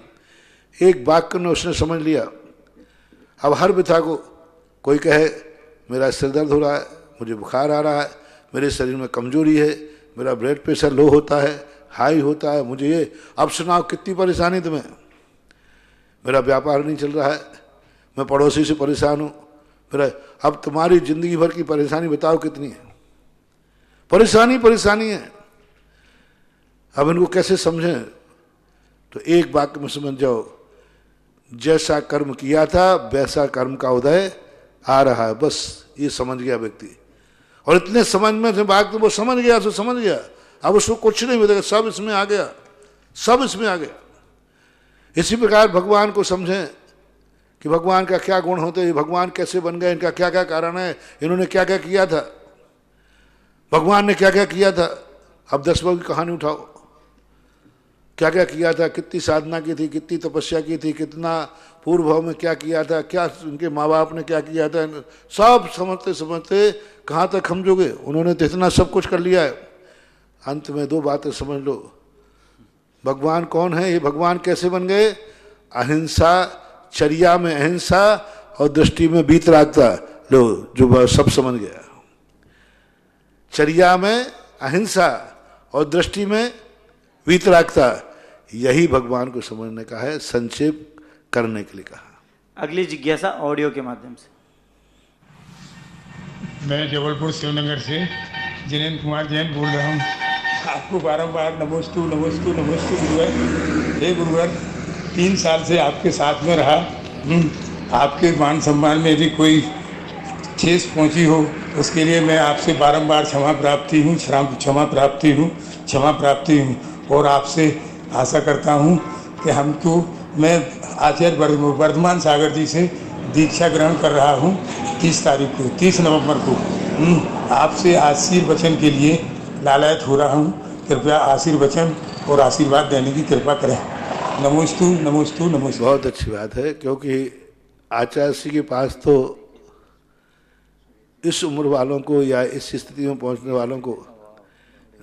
एक वाक्य में उसने समझ लिया। अब हर व्यथा को, कोई कहे मेरा सिर दर्द हो रहा है, मुझे बुखार आ रहा है, मेरे शरीर में कमजोरी है, मेरा ब्लड प्रेशर लो होता है, हाई होता है, मुझे ये, अब सुनाओ कितनी परेशानी तुम्हें, मेरा व्यापार नहीं चल रहा है, मैं पड़ोसी से परेशान हूँ, मेरा, अब तुम्हारी जिंदगी भर की परेशानी बताओ कितनी है, परेशानी परेशानी है। अब इनको कैसे समझें? तो एक वाक्य में समझ जाओ, जैसा कर्म किया था वैसा कर्म का उदय आ रहा है, बस ये समझ गया व्यक्ति। और इतने समझ में थे बात, तो वो समझ गया तो समझ गया, अब उसको कुछ नहीं मिलेगा, सब इसमें आ गया, सब इसमें आ गया। इसी प्रकार भगवान को समझें कि भगवान का क्या गुण होते हैं, भगवान कैसे बन गए, इनका क्या क्या कारण है, इन्होंने क्या क्या किया था, भगवान ने क्या क्या किया था। अब 10 की कहानी उठाओ, क्या क्या किया था, कितनी साधना की थी, कितनी तपस्या की थी, कितना पूर्व भाव में क्या किया था, क्या उनके माँ बाप ने क्या किया था, सब समझते समझते कहाँ तक हम जोगे, उन्होंने तो इतना सब कुछ कर लिया है। अंत में 2 बातें समझ लो, भगवान कौन है, ये भगवान कैसे बन गए, अहिंसा, चर्या में अहिंसा और दृष्टि में वीतरागता। लो जो सब समझ गया, चर्या में अहिंसा और दृष्टि में वीतरागता, यही भगवान को समझने का है, संक्षेप करने के लिए कहा। अगली जिज्ञासा ऑडियो के माध्यम से। मैं जबलपुर शिवनगर से जिनेन्द्र कुमार जैन बोल रहा हूँ। आपको बारंबार नमोस्तु नमोस्तु नमोस्तु गुरुवर। हे गुरुवर, 3 साल से आपके साथ में रहा, आपके मान सम्मान में यदि कोई ठेस पहुँची हो उसके लिए मैं आपसे बारंबार क्षमा प्राप्ति हूँ और आपसे आशा करता हूँ कि मैं आचार्य वर्धमान सागर जी से दीक्षा ग्रहण कर रहा हूँ 30 नवंबर को। आपसे आशीर्वचन के लिए लालायत हो रहा हूँ, कृपया आशीर्वचन और आशीर्वाद देने की कृपा करें। नमोस्तु नमोस्तु नमोस्तु। बहुत अच्छी बात है, क्योंकि आचार्य जी के पास तो इस उम्र वालों को या इस स्थिति में पहुंचने वालों को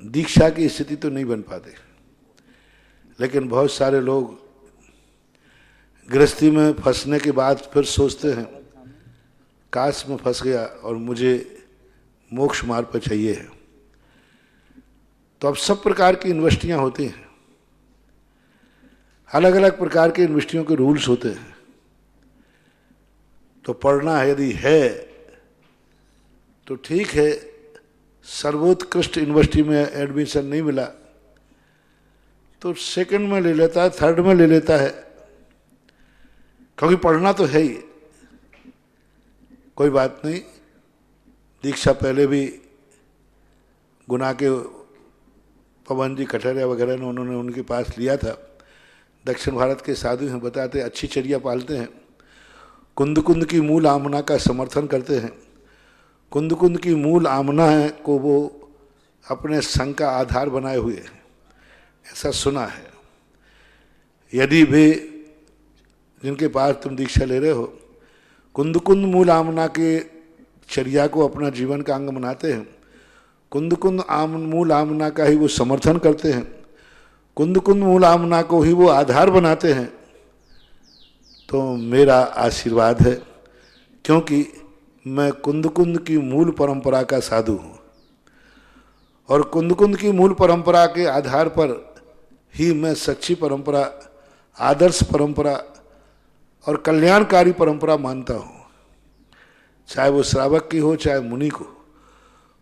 दीक्षा की स्थिति तो नहीं बन पाते, लेकिन बहुत सारे लोग गृहस्थी में फंसने के बाद फिर सोचते हैं काश में फंस गया और मुझे मोक्ष मार्ग पर चाहिए है। तो अब सब प्रकार की यूनिवर्सिटियां होती हैं, अलग अलग प्रकार के यूनिवर्सिटियों के रूल्स होते हैं। तो पढ़ना यदि है तो ठीक है, सर्वोत्कृष्ट यूनिवर्सिटी में एडमिशन नहीं मिला तो 2nd में ले लेता है, 3rd में ले लेता है, क्योंकि पढ़ना तो है ही। कोई बात नहीं, दीक्षा पहले भी गुना के पवन जी कठरिया वगैरह ने उन्होंने उनके पास लिया था। दक्षिण भारत के साधु हैं, बताते अच्छी चर्या पालते हैं, कुंद कुंद की मूल आमना का समर्थन करते हैं। कुंद कुंद की मूल आमना है को वो अपने संघ का आधार बनाए हुए हैं, ऐसा सुना है। यदि वे जिनके पास तुम दीक्षा ले रहे हो कुंद कुंद मूल आमना के चर्या को अपना जीवन का अंग बनाते हैं, कुंद कुंद मूल आमना का ही वो समर्थन करते हैं, कुंद कुंद मूल आमना को ही वो आधार बनाते हैं, तो मेरा आशीर्वाद है, क्योंकि मैं कुंद कुंद की मूल परंपरा का साधु हूँ और कुंद कुंद की मूल परंपरा के आधार पर ही मैं सच्ची परंपरा, आदर्श परंपरा और कल्याणकारी परंपरा मानता हूँ, चाहे वो श्रावक की हो चाहे मुनि को।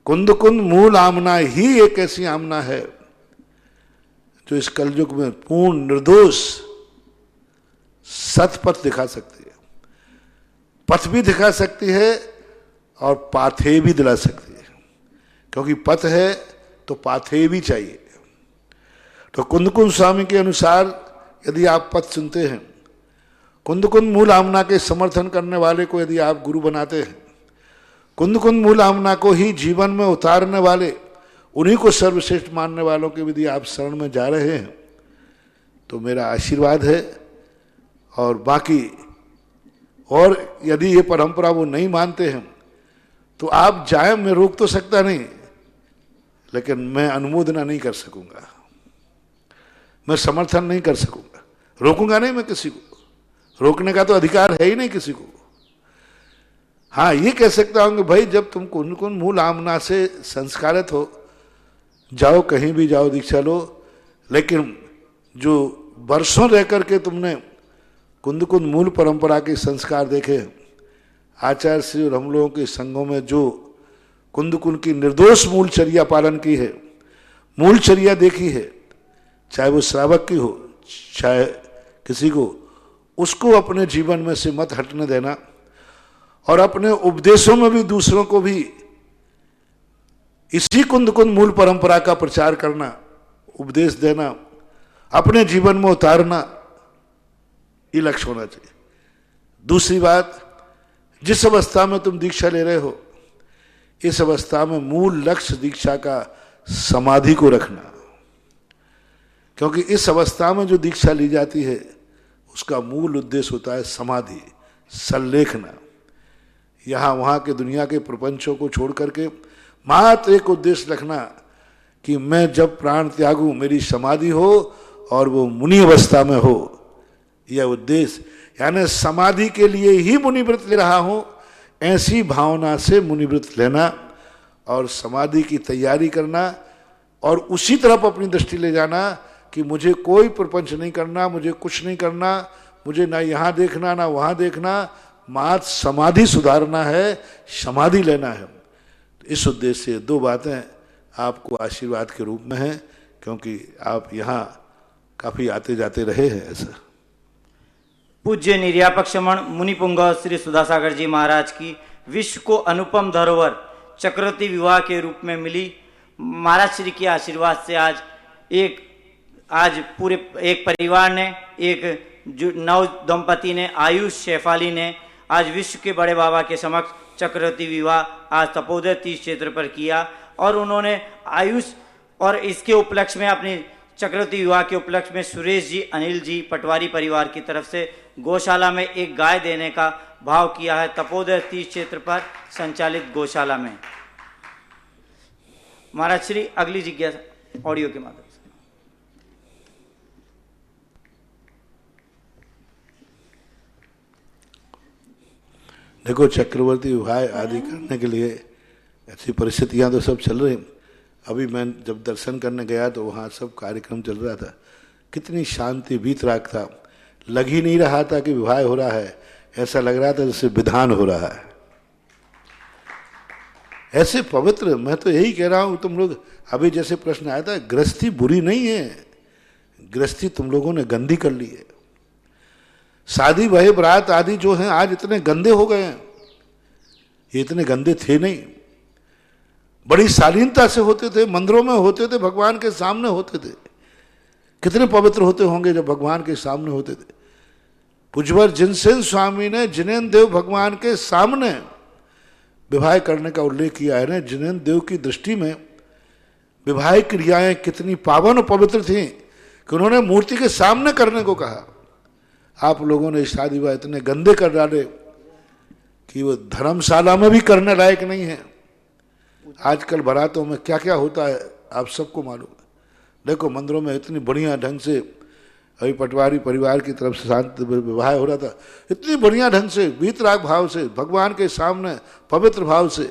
कुंद कुंद मूल आमना ही एक ऐसी आमना है जो इस कलयुग में पूर्ण निर्दोष सतपथ दिखा सकती है, पथ भी दिखा सकती है और पाथे भी दिला सकती है, क्योंकि पथ है तो पाथे भी चाहिए। तो कुंद कुंद स्वामी के अनुसार यदि आप पथ चुनते हैं, कुंद कुंद मूल आमना के समर्थन करने वाले को यदि आप गुरु बनाते हैं, कुंद कुंद मूलामना को ही जीवन में उतारने वाले, उन्हीं को सर्वश्रेष्ठ मानने वालों के यदि आप शरण में जा रहे हैं तो मेरा आशीर्वाद है। और बाकी और यदि ये परंपरा वो नहीं मानते हैं तो आप जाए, मैं रोक तो सकता नहीं, लेकिन मैं अनुमोदना नहीं कर सकूंगा, मैं समर्थन नहीं कर सकूंगा, रोकूंगा नहीं मैं किसी को, रोकने का तो अधिकार है ही नहीं किसी को। हाँ, ये कह सकता हूं कि भाई जब तुम कुंद कुंद मूलामना से संस्कारित हो, जाओ कहीं भी जाओ, दीक्षा लो, लेकिन जो वर्षों रह करके तुमने कुंद कुंद मूल परंपरा के संस्कार देखे, आचार्य श्री और हम लोगों के संघों में जो कुंद कुंद की निर्दोष मूलचर्या पालन की है, मूलचर्या देखी है, चाहे वो श्रावक की हो चाहे किसी को, उसको अपने जीवन में से मत हटने देना और अपने उपदेशों में भी दूसरों को भी इसी कुंद कुंद मूल परंपरा का प्रचार करना, उपदेश देना, अपने जीवन में उतारना, ये लक्ष्य होना चाहिए। दूसरी बात, जिस अवस्था में तुम दीक्षा ले रहे हो, इस अवस्था में मूल लक्ष्य दीक्षा का समाधि को रखना, क्योंकि इस अवस्था में जो दीक्षा ली जाती है उसका मूल उद्देश्य होता है समाधि, संलेखना। यहाँ वहाँ के दुनिया के प्रपंचों को छोड़ करके मात्र एक उद्देश्य रखना कि मैं जब प्राण त्यागूं मेरी समाधि हो और वो मुनि अवस्था में हो, यह उद्देश्य, यानी समाधि के लिए ही मुनिव्रत ले रहा हूं, ऐसी भावना से मुनिव्रत लेना और समाधि की तैयारी करना और उसी तरफ अपनी दृष्टि ले जाना कि मुझे कोई प्रपंच नहीं करना, मुझे कुछ नहीं करना, मुझे ना यहाँ देखना ना वहाँ देखना, मात्र समाधि सुधारना है, समाधि लेना है। इस उद्देश्य से दो बातें आपको आशीर्वाद के रूप में हैं, क्योंकि आप यहाँ काफी आते जाते रहे हैं। ऐसा पूज्य निर्यापक श्रमण मुनिपुंग श्री सुधासागर जी महाराज की विश्व को अनुपम धरोहर चक्रवर्ती विवाह के रूप में मिली। महाराज श्री के आशीर्वाद से आज पूरे एक परिवार ने, एक नव दंपति ने, आयुष शेफाली ने आज विश्व के बड़े बाबा के समक्ष चक्रवर्ती विवाह आज तपोदय तीर्थ क्षेत्र पर किया। और उन्होंने आयुष और इसके उपलक्ष्य में, अपनी चक्रवर्ती विवाह के उपलक्ष्य में सुरेश जी, अनिल जी, पटवारी परिवार की तरफ से गौशाला में एक गाय देने का भाव किया है, तपोदय तीर्थ क्षेत्र पर संचालित गौशाला में। महाराज श्री अगली जिज्ञासा ऑडियो के माध्यम से। देखो, चक्रवर्ती विवाह आदि करने के लिए ऐसी परिस्थितियां तो सब चल रही। अभी मैं जब दर्शन करने गया तो वहाँ सब कार्यक्रम चल रहा था, कितनी शांति वीतराग था, लग ही नहीं रहा था कि विवाह हो रहा है, ऐसा लग रहा था जैसे विधान हो रहा है। ऐसे पवित्र, मैं तो यही कह रहा हूँ, तुम लोग अभी जैसे प्रश्न आया था, गृहस्थी बुरी नहीं है, गृहस्थी तुम लोगों ने गंदी कर ली है। शादी भय बरात आदि जो हैं आज इतने गंदे हो गए हैं, ये इतने गंदे थे नहीं, बड़ी शालीनता से होते थे, मंदिरों में होते थे, भगवान के सामने होते थे। कितने पवित्र होते होंगे जब भगवान के सामने होते थे। पुजवर जिनसेन स्वामी ने जिनेन्द्र देव भगवान के सामने विवाह करने का उल्लेख किया है ना। जिनेन्द्र देव की दृष्टि में विवाह क्रियाएं कितनी पावन और पवित्र थी कि उन्होंने मूर्ति के सामने करने को कहा। आप लोगों ने शादी विवाह इतने गंदे कर डाले कि वो धर्मशाला में भी करने लायक नहीं है। आजकल बारातों में क्या क्या होता है आप सबको मालूम है। देखो, मंदिरों में इतनी बढ़िया ढंग से, अभी पटवारी परिवार की तरफ से शांत विवाह हो रहा था, इतनी बढ़िया ढंग से, वीतराग भाव से, भगवान के सामने पवित्र भाव से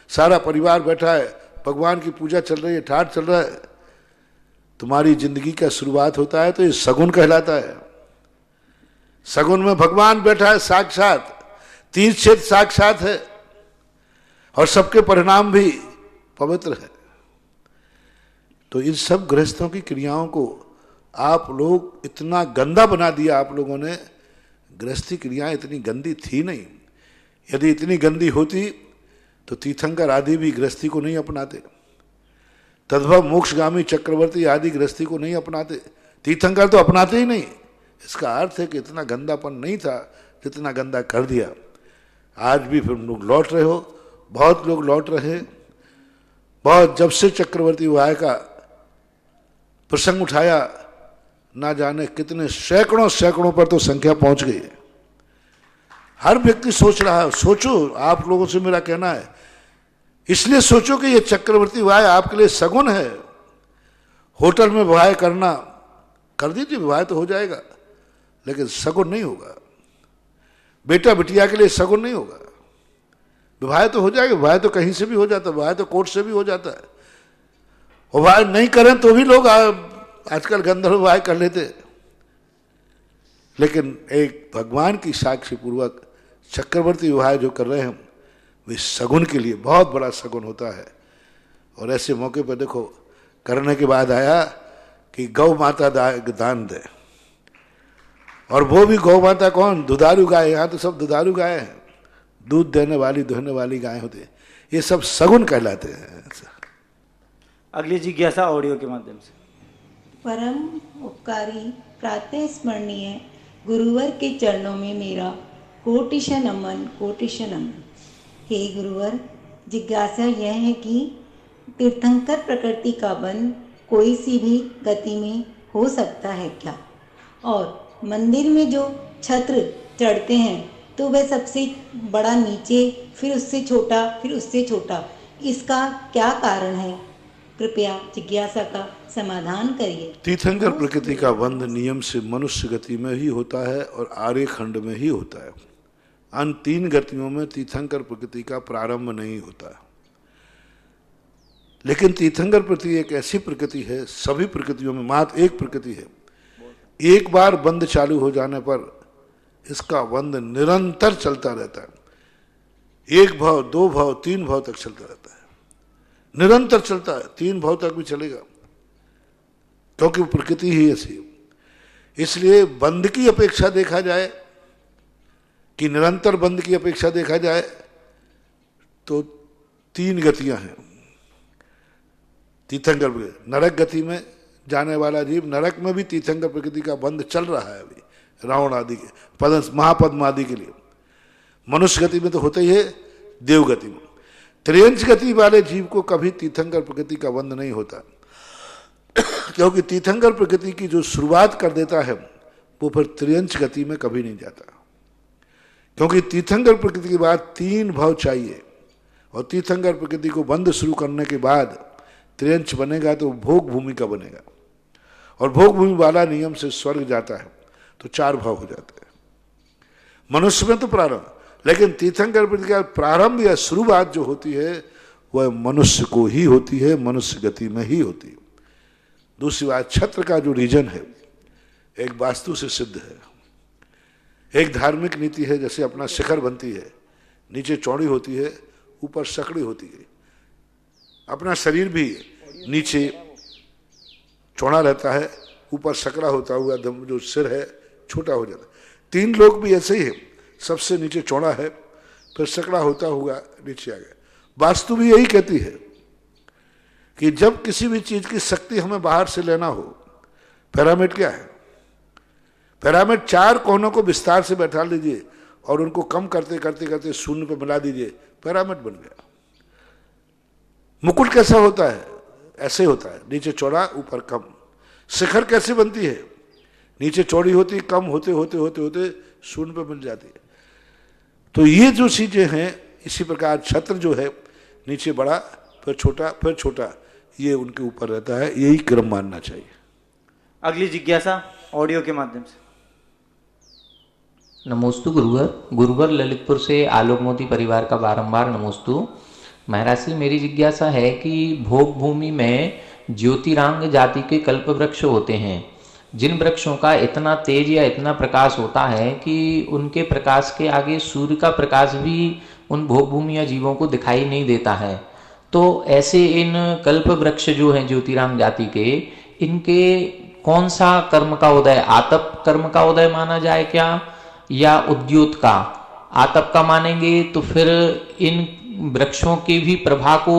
सारा परिवार बैठा है, भगवान की पूजा चल रही है, ठाठ चल रहा है। तुम्हारी जिंदगी का शुरुआत होता है तो ये सगुन कहलाता है। सगुन में भगवान बैठा है साक्षात, तीर्थ क्षेत्र साक्षात है और सबके परिणाम भी पवित्र है। तो इन सब गृहस्थों की क्रियाओं को आप लोग इतना गंदा बना दिया। आप लोगों ने, गृहस्थी क्रियाएं इतनी गंदी थी नहीं। यदि इतनी गंदी होती तो तीर्थंकर आदि भी गृहस्थी को नहीं अपनाते, तद्भव मोक्षगामी चक्रवर्ती आदि गृहस्थी को नहीं अपनाते, तीर्थंकर तो अपनाते ही नहीं। इसका अर्थ है कि इतना गंदापन नहीं था जितना गंदा कर दिया। आज भी फिर लोग लौट रहे हो, बहुत लोग लौट रहे, बहुत जब से चक्रवर्ती वाय का प्रसंग उठाया, ना जाने कितने सैकड़ों सैकड़ों पर तो संख्या पहुंच गई है। हर व्यक्ति सोच रहा है, सोचो, आप लोगों से मेरा कहना है, इसलिए सोचो कि ये चक्रवर्ती वाय आपके लिए सगुन है। होटल में विवाह करना कर दीजिए, विवाह तो हो जाएगा, लेकिन सगुन नहीं होगा। बेटा बिटिया के लिए सगुन नहीं होगा। विवाह तो हो जाएगा, विवाह तो कहीं से भी हो जाता है, विवाह तो कोर्ट से भी हो जाता है। विवाह नहीं करें तो भी लोग आजकल गंधर्व विवाह कर लेते, लेकिन एक भगवान की साक्षी पूर्वक चक्रवर्ती विवाह जो कर रहे हैं वे सगुन के लिए बहुत बड़ा सगुन होता है। और ऐसे मौके पर देखो, करने के बाद आया कि गौ माता दान दे, और वो भी गौ माता कौन? दुधारू गाय। यहाँ तो सब दुधारू गाय हैं, दूध देने वाली दुहने वाली गाय होती है, ये सब सगुन कहलाते हैं। अगली जिज्ञासा ऑडियो के माध्यम से। परम उपकारी प्रातः स्मरणीय गुरुवर के चरणों में मेरा कोटिश नमन, कोटिश नमन। हे गुरुवर, जिज्ञासा यह है कि तीर्थंकर प्रकृति का बंध कोई सी भी गति में हो सकता है क्या? और मंदिर में जो छत्र चढ़ते हैं तो वह सबसे बड़ा नीचे, फिर उससे छोटा, फिर उससे छोटा, इसका क्या कारण है? कृपया जिज्ञासा का समाधान करिए। तीर्थंकर प्रकृति का बंध नियम से मनुष्य गति में ही होता है और आर्य खंड में ही होता है। अन्य 3 गतियों में तीर्थंकर प्रकृति का प्रारंभ नहीं होता। लेकिन तीर्थंकर प्रकृति एक ऐसी प्रकृति है, सभी प्रकृतियों में मात्र एक प्रकृति है, एक बार बंध चालू हो जाने पर इसका बंध निरंतर चलता रहता है। 1 भाव, 2 भाव, 3 भाव तक चलता रहता है, निरंतर चलता है, 3 भाव तक भी चलेगा, क्योंकि प्रकृति ही ऐसी। इसलिए बंध की अपेक्षा देखा जाए कि निरंतर बंध की अपेक्षा देखा जाए तो 3 गतियां हैं तीर्थंकर प्रकृति। नरक गति में जाने वाला जीव, नरक में भी तीर्थंकर प्रकृति का बंध चल रहा है अभी, रावण आदि के महापद्म आदि के लिए। मनुष्य गति में तो होता ही है, देव गति में। त्रियंच गति वाले जीव को कभी तीर्थंकर प्रकृति का बंध नहीं होता, क्योंकि तीर्थंकर प्रकृति की जो शुरुआत कर देता है वो फिर त्रियंच गति में कभी नहीं जाता, क्योंकि तीर्थंकर प्रकृति के बाद 3 भाव चाहिए, और तीर्थंकर प्रकृति को बंध शुरू करने के बाद त्रियंच बनेगा तो भोग भूमि का बनेगा, और भोग भूमि वाला नियम से स्वर्ग जाता है तो 4 भाव हो जाते हैं। मनुष्य में तो प्रारंभ, लेकिन तीर्थंकर प्रकृति का प्रारंभ या शुरुआत जो होती है वह मनुष्य को ही होती है, मनुष्य गति में ही होती है। दूसरी बात, छत्र का जो रीजन है एक वास्तु से सिद्ध है, एक धार्मिक नीति है। जैसे अपना शिखर बनती है, नीचे चौड़ी होती है, ऊपर सकड़ी होती है। अपना शरीर भी नीचे चौड़ा रहता है, ऊपर सकड़ा होता हुआ जो सिर है छोटा हो जाता है। 3 लोग भी ऐसे ही है, सबसे नीचे चौड़ा है, फिर सकड़ा होता हुआ नीचे आ गया। वास्तु भी यही कहती है कि जब किसी भी चीज की शक्ति हमें बाहर से लेना हो, पिरामिड क्या है? पिरामिड 4 कोनों को विस्तार से बैठा लीजिए और उनको कम करते करते करते शून्य पे मिला दीजिए, पिरामिड बन गया। मुकुट कैसा होता है? ऐसे होता है, नीचे चौड़ा ऊपर कम। शिखर कैसे बनती है? नीचे चौड़ी होती, कम होते होते होते होते शून्य पे मिल जाती है। तो ये जो चीजें हैं, इसी प्रकार छत्र जो है नीचे बड़ा, फिर छोटा, फिर छोटा, ये उनके ऊपर रहता है। यही क्रम मानना चाहिए। अगली जिज्ञासा ऑडियो के माध्यम से। नमोस्तु गुरुवर ललितपुर से आलोक मोती परिवार का बारंबार नमोस्तु। महाराज श्री, मेरी जिज्ञासा है कि भोग भूमि में ज्योतिरांग जाति के कल्प वृक्ष होते हैं, जिन वृक्षों का इतना तेज या इतना प्रकाश होता है कि उनके प्रकाश के आगे सूर्य का प्रकाश भी उन भोग भूमि या जीवों को दिखाई नहीं देता है। तो ऐसे इन कल्प वृक्ष जो हैं ज्योतिरांग जाति के, इनके कौन सा कर्म का उदय, आतप कर्म का उदय माना जाए क्या, या उद्योत का? आतप का मानेंगे तो फिर इन वृक्षों के भी प्रभा को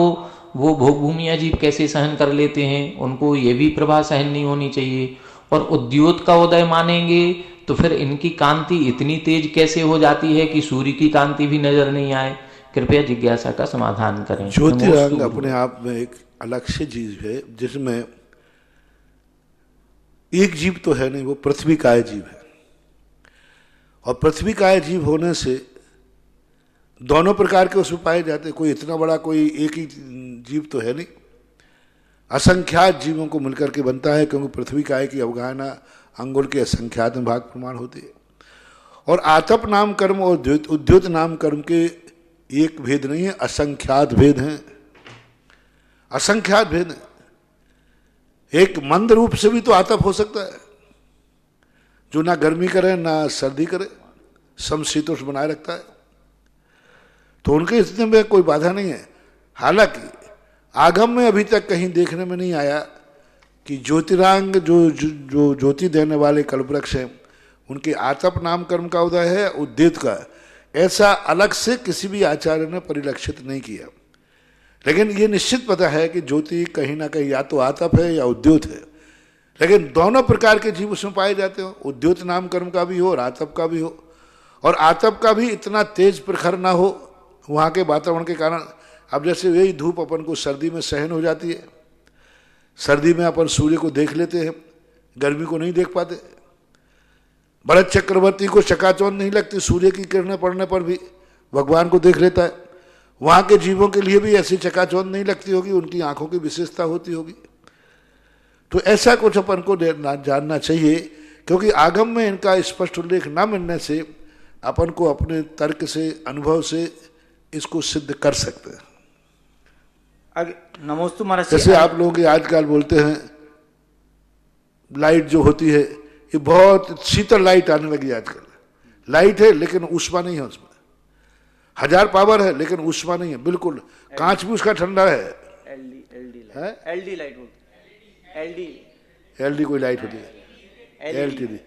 वो भोग भूमि या जीव कैसे सहन कर लेते हैं, उनको ये भी प्रभा सहन नहीं होनी चाहिए। और उद्योत का उदय मानेंगे तो फिर इनकी कांति इतनी तेज कैसे हो जाती है कि सूर्य की कांति भी नजर नहीं आए, कृपया जिज्ञासा का समाधान करें। ज्योतिरांग अपने आप में एक अलग से चीज है, जिसमें एक जीव तो है नहीं, वो पृथ्वी काय जीव है। और पृथ्वी काय जीव होने से दोनों प्रकार के उसमें पाए जाते हैं। कोई इतना बड़ा कोई एक ही जीव तो है नहीं, असंख्यात जीवों को मिलकर के बनता है, क्योंकि पृथ्वी काय की अवगाहना अंगुल के असंख्यात में भाग प्रमाण होती है। और आतप नाम कर्म और उद्योत नाम कर्म के एक भेद नहीं है, असंख्यात भेद हैं, असंख्यात भेद हैं। एक मंद रूप से भी तो आतप हो सकता है, जो ना गर्मी करे ना सर्दी करे, समशीतोष्ण बनाए रखता है। तो उनके इसमें में कोई बाधा नहीं है। हालांकि आगम में अभी तक कहीं देखने में नहीं आया कि ज्योतिरांग जो ज्योति देने वाले कल्पवृक्ष हैं, उनके आतप नाम कर्म का उदय है, उद्योत का, ऐसा अलग से किसी भी आचार्य ने परिलक्षित नहीं किया। लेकिन ये निश्चित पता है कि ज्योति कहीं ना कहीं या तो आतप है या उद्योत है, लेकिन दोनों प्रकार के जीव उसमें पाए जाते हो। उद्योत नाम कर्म का भी हो और आतप का भी हो, और आतप का भी इतना तेज प्रखर ना हो वहाँ के वातावरण के कारण। अब जैसे वही धूप अपन को सर्दी में सहन हो जाती है, सर्दी में अपन सूर्य को देख लेते हैं, गर्मी को नहीं देख पाते। भरत चक्रवर्ती को चकाचौंध नहीं लगती, सूर्य की किरणें पड़ने पर भी भगवान को देख लेता है। वहाँ के जीवों के लिए भी ऐसी चकाचौंध नहीं लगती होगी, उनकी आंखों की विशेषता होती होगी। तो ऐसा कुछ अपन को जानना चाहिए, क्योंकि आगम में इनका स्पष्ट उल्लेख न मिलने से अपन को अपने तर्क से, अनुभव से इसको सिद्ध कर सकते हैं। नमोस्तु महाराज। जैसे आप लोग आजकल बोलते हैं लाइट जो होती है, ये बहुत शीतल लाइट आने लगी आजकल। लाइट है लेकिन ऊष्मा नहीं है उसमें, 1000 पावर है लेकिन ऊष्मा नहीं है बिल्कुल। कांच भी उसका ठंडा है। एलडी लाइट एलडी कोई लाइट होती है, एलटीडी,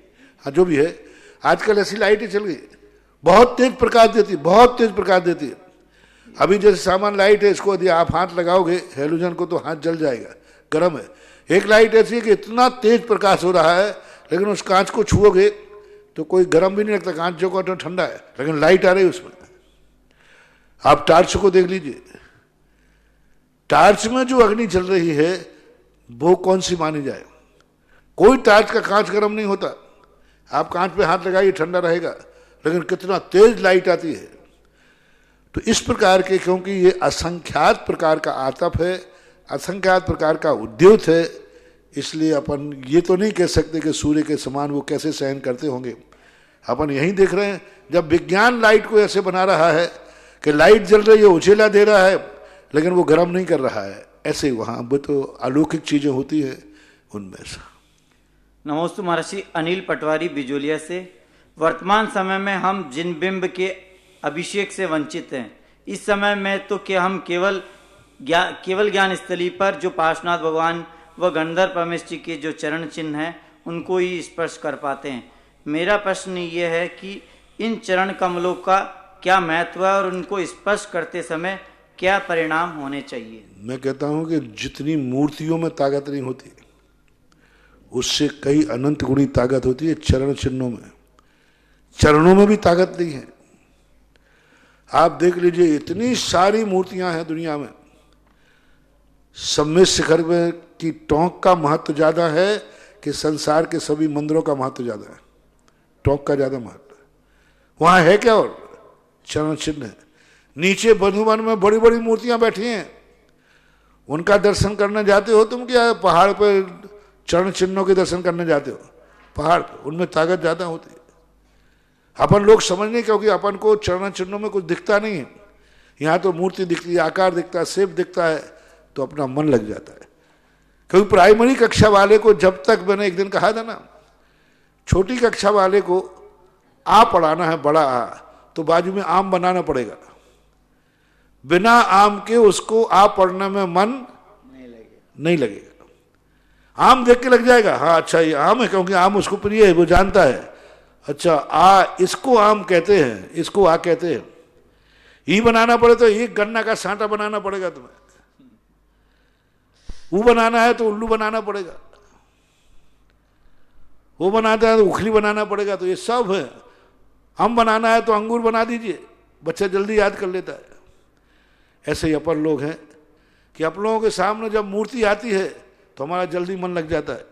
हाँ जो भी है। आजकल ऐसी लाइटें चल गई, बहुत तेज प्रकाश देती है, बहुत तेज प्रकाश देती है। अभी जैसे सामान लाइट है, इसको यदि आप हाथ लगाओगे हेलोजन को तो हाथ जल जाएगा, गर्म है। एक लाइट ऐसी है कि इतना तेज प्रकाश हो रहा है, लेकिन उस कांच को छुओगे तो कोई गर्म भी नहीं लगता, कांच जो का तो ठंडा है, लेकिन लाइट आ रही है उसमें। आप टार्च को देख लीजिए, टार्च में जो अग्नि जल रही है वो कौन सी मानी जाए? कोई टार्च का कांच गर्म नहीं होता, आप कांच पे हाथ लगाइए ठंडा रहेगा, लेकिन कितना तेज लाइट आती है। तो इस प्रकार के, क्योंकि ये असंख्यात प्रकार का आतप है, असंख्यात प्रकार का उद्योत है, इसलिए अपन ये तो नहीं कह सकते कि सूर्य के समान वो कैसे सहन करते होंगे। अपन यही देख रहे हैं, जब विज्ञान लाइट को ऐसे बना रहा है कि लाइट जल रही है, उछेला दे रहा है, लेकिन वो गर्म नहीं कर रहा है, ऐसे वहाँ वो तो अलौकिक चीज़ें होती है उनमें से। नमोस्तु महर्षि। अनिल पटवारी बिजोलिया से। वर्तमान समय में हम जिन बिंब के अभिषेक से वंचित हैं, इस समय में तो क्या हम केवल ज्ञान स्थली पर जो पार्श्वनाथ भगवान व गंधर्व परमेश्वर के जो चरण चिन्ह हैं उनको ही स्पर्श कर पाते हैं। मेरा प्रश्न ये है कि इन चरण कमलों का क्या महत्व है और उनको स्पर्श करते समय क्या परिणाम होने चाहिए? मैं कहता हूं कि जितनी मूर्तियों में ताकत नहीं होती, उससे कई अनंत गुणी ताकत होती है चरण चिन्हों में। चरणों में भी ताकत नहीं है। आप देख लीजिए, इतनी सारी मूर्तियां हैं दुनिया में, सम्मेद शिखर में की टोंक का महत्व ज्यादा है कि संसार के सभी मंदिरों का महत्व ज्यादा है। टोंक का ज्यादा महत्व है। वहां है क्या? और चरण चिन्ह है। नीचे बधुवन में बड़ी बड़ी मूर्तियां बैठी हैं, उनका दर्शन करने जाते हो तुम, क्या पहाड़ पर चरण चिन्हों के दर्शन करने जाते हो? पहाड़ पर उनमें ताकत ज्यादा होती है। अपन लोग समझ नहीं, क्योंकि अपन को चरण चिन्हों में कुछ दिखता नहीं है। यहाँ तो मूर्ति दिखती है, आकार दिखता है, शेप दिखता है, तो अपना मन लग जाता है। क्योंकि प्राइमरी कक्षा वाले को जब तक, मैंने एक दिन कहा था ना, छोटी कक्षा वाले को आ पढ़ाना है, बड़ा आ, तो बाजू में आम बनाना पड़ेगा। बिना आम के उसको आ पढ़ने में मन नहीं लगेगा। आम देख के लग जाएगा, हाँ अच्छा ये आम है, क्योंकि आम उसको प्रिय है, वो जानता है। अच्छा आ, इसको आम कहते हैं, इसको आ कहते हैं। ई बनाना पड़े तो एक गन्ना का सांटा बनाना पड़ेगा तुम्हें। वो बनाना है तो उल्लू बनाना पड़ेगा, वो बनाता है तो उखली बनाना पड़ेगा। तो ये सब है। हम बनाना है तो अंगूर बना दीजिए, बच्चा जल्दी याद कर लेता है। ऐसे ही अपन लोग हैं कि अपन लोगों के सामने जब मूर्ति आती है तो हमारा जल्दी मन लग जाता है।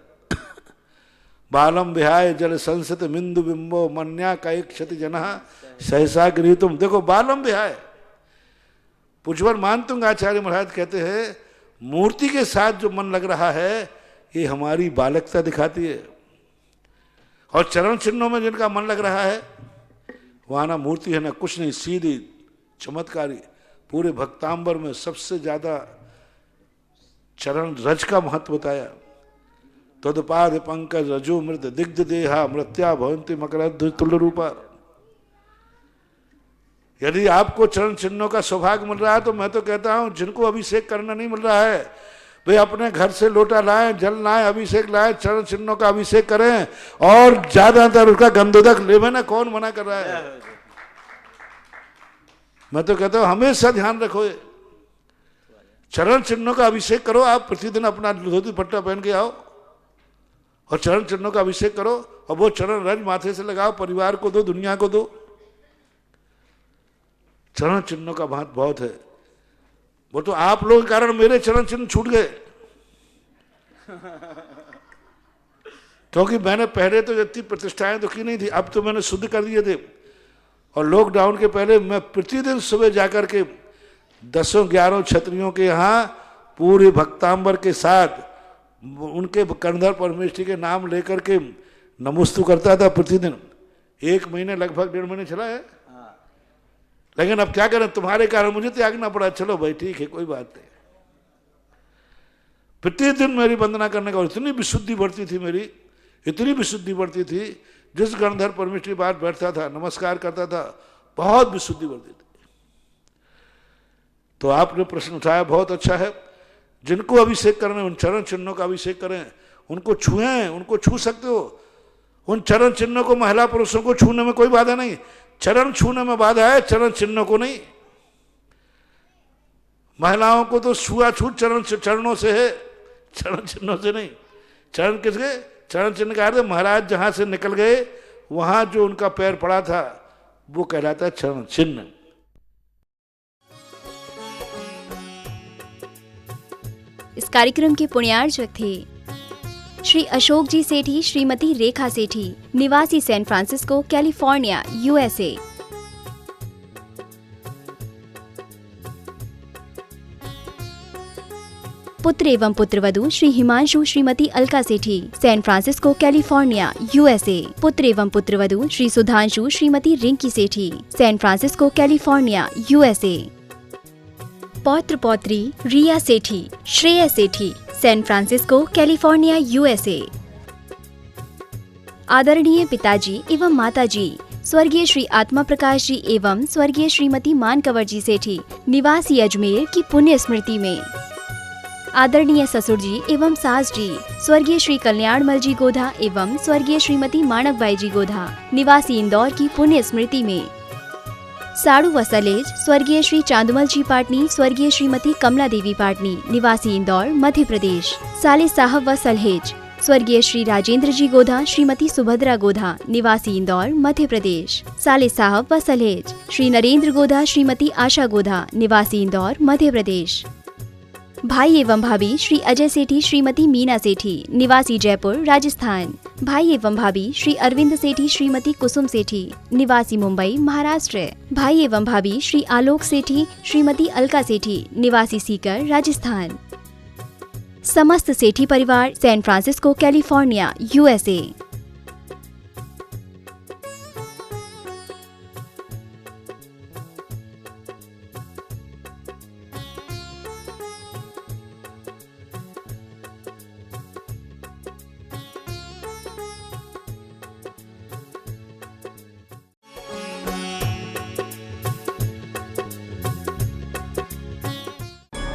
बालम विहाय जल संसत बिंदु बिंबो मन्या का क्षति जना सहसा गृह तुम। देखो बालम विहाय, पुष्पर मानतुंग आचार्य महाराज कहते हैं मूर्ति के साथ जो मन लग रहा है ये हमारी बालकता दिखाती है। और चरण चिन्हों में जिनका मन लग रहा है वहां ना मूर्ति है ना कुछ नहीं, सीधी चमत्कारी। पूरे भक्तांबर में सबसे ज्यादा चरण रज का महत्व बताया। तदपाद पंकज रजो मृत दिग्ध देहा मृत्या भवंती मकर तुल्य रूपा। यदि आपको चरण चिन्हों का सौभाग्य मिल रहा है तो मैं तो कहता हूं जिनको अभिषेक करना नहीं मिल रहा है वे अपने घर से लोटा लाएं, जल लाएं, अभिषेक लाएं, चरण चिन्हों का अभिषेक करें और ज्यादातर उसका गंधोदक लेवे ना। कौन मना कर रहा है? मैं तो कहता हूं हमेशा ध्यान रखो, चरण चिन्हों का अभिषेक करो। आप प्रतिदिन अपना धोती पट्टा पहन के आओ और चरण चिन्हों का अभिषेक करो और वो चरण रज माथे से लगाओ, परिवार को दो, दुनिया को दो। चरण चिन्हों का महत्व बहुत है। वो तो आप लोगों के कारण मेरे चरण चिन्ह छूट गए, क्योंकि मैंने पहले तो इतनी प्रतिष्ठाएं तो की नहीं थी, अब तो मैंने शुद्ध कर दिए थे। और लॉकडाउन के पहले मैं प्रतिदिन सुबह जाकर के 10-11 क्षत्रियों के यहाँ पूरे भक्तांबर के साथ उनके कंधर परमेश्वरी के नाम लेकर के नमोस्तु करता था प्रतिदिन। 1 महीने लगभग 1.5 महीने चला है। लेकिन अब क्या करें, तुम्हारे कारण मुझे त्यागना पड़ा। चलो भाई ठीक है, कोई बात नहीं। प्रतिदिन मेरी वंदना करने का, और इतनी विशुद्धि बढ़ती थी मेरी, इतनी विशुद्धि बढ़ती थी। जिस गणधर परमेश्वरी बात बैठता था, नमस्कार करता था, बहुत विशुद्धि बढ़ती थी। तो आपने प्रश्न उठाया, बहुत अच्छा है। जिनको अभिषेक करने उन चरण चिन्हों का अभिषेक करें, उनको छुएं, उनको छू सकते हो। उन चरण चिन्हों को महिला पुरुषों को छूने में कोई बाधा नहीं। चरण छूने में बाधा है, चरण चिन्हों को नहीं। महिलाओं को तो छुआछूत चरणों से है, चरण चिन्हों से नहीं। चरण किसके? चरण चिन्ह का अर्थ महाराज जहां से निकल गए वहां जो उनका पैर पड़ा था वो कहलाता है चरण चिन्ह। इस कार्यक्रम के पुण्यार्चक थे श्री अशोक जी सेठी, श्रीमती रेखा सेठी, निवासी सैन फ्रांसिस्को, कैलिफोर्निया, यूएसए। पुत्र एवं पुत्रवधू श्री हिमांशु, श्रीमती अलका सेठी, सैन फ्रांसिस्को, कैलिफोर्निया, यूएसए। पुत्र एवं पुत्रवधू श्री सुधांशु, श्रीमती रिंकी सेठी, सैन फ्रांसिस्को, कैलिफोर्निया, यूएसए। पौत्र पौत्री रिया सेठी, श्रेय सेठी, सैन फ्रांसिस्को, कैलिफोर्निया, यूएसए। आदरणीय पिताजी एवं माताजी स्वर्गीय श्री आत्मा प्रकाश जी एवं स्वर्गीय श्रीमती मानकवर जी सेठी, निवासी अजमेर की पुण्य स्मृति में। आदरणीय ससुर जी एवं सास जी स्वर्गीय श्री कल्याणमल जी गोधा एवं स्वर्गीय श्रीमती माणकबाई जी गोधा, निवासी इंदौर की पुण्य स्मृति में। साड़ू व सलेज स्वर्गीय श्री चांदुमल जी पाटनी, स्वर्गीय श्रीमती कमला देवी पाटनी, निवासी इंदौर, मध्य प्रदेश। साले साहब व सलहेज स्वर्गीय श्री राजेंद्र जी गोधा, श्रीमती सुभद्रा गोधा, निवासी इंदौर, मध्य प्रदेश। साले साहब व सलहेज श्री नरेंद्र गोधा, श्रीमती आशा गोधा, निवासी इंदौर, मध्य प्रदेश। भाई एवं भाभी श्री अजय सेठी, श्रीमती मीना सेठी, निवासी जयपुर, राजस्थान। भाई एवं भाभी श्री अरविंद सेठी, श्रीमती कुसुम सेठी, निवासी मुंबई, महाराष्ट्र। भाई एवं भाभी श्री आलोक सेठी, श्रीमती अलका सेठी, निवासी सीकर, राजस्थान। समस्त सेठी परिवार, सैन फ्रांसिस्को, कैलिफोर्निया, यूएसए।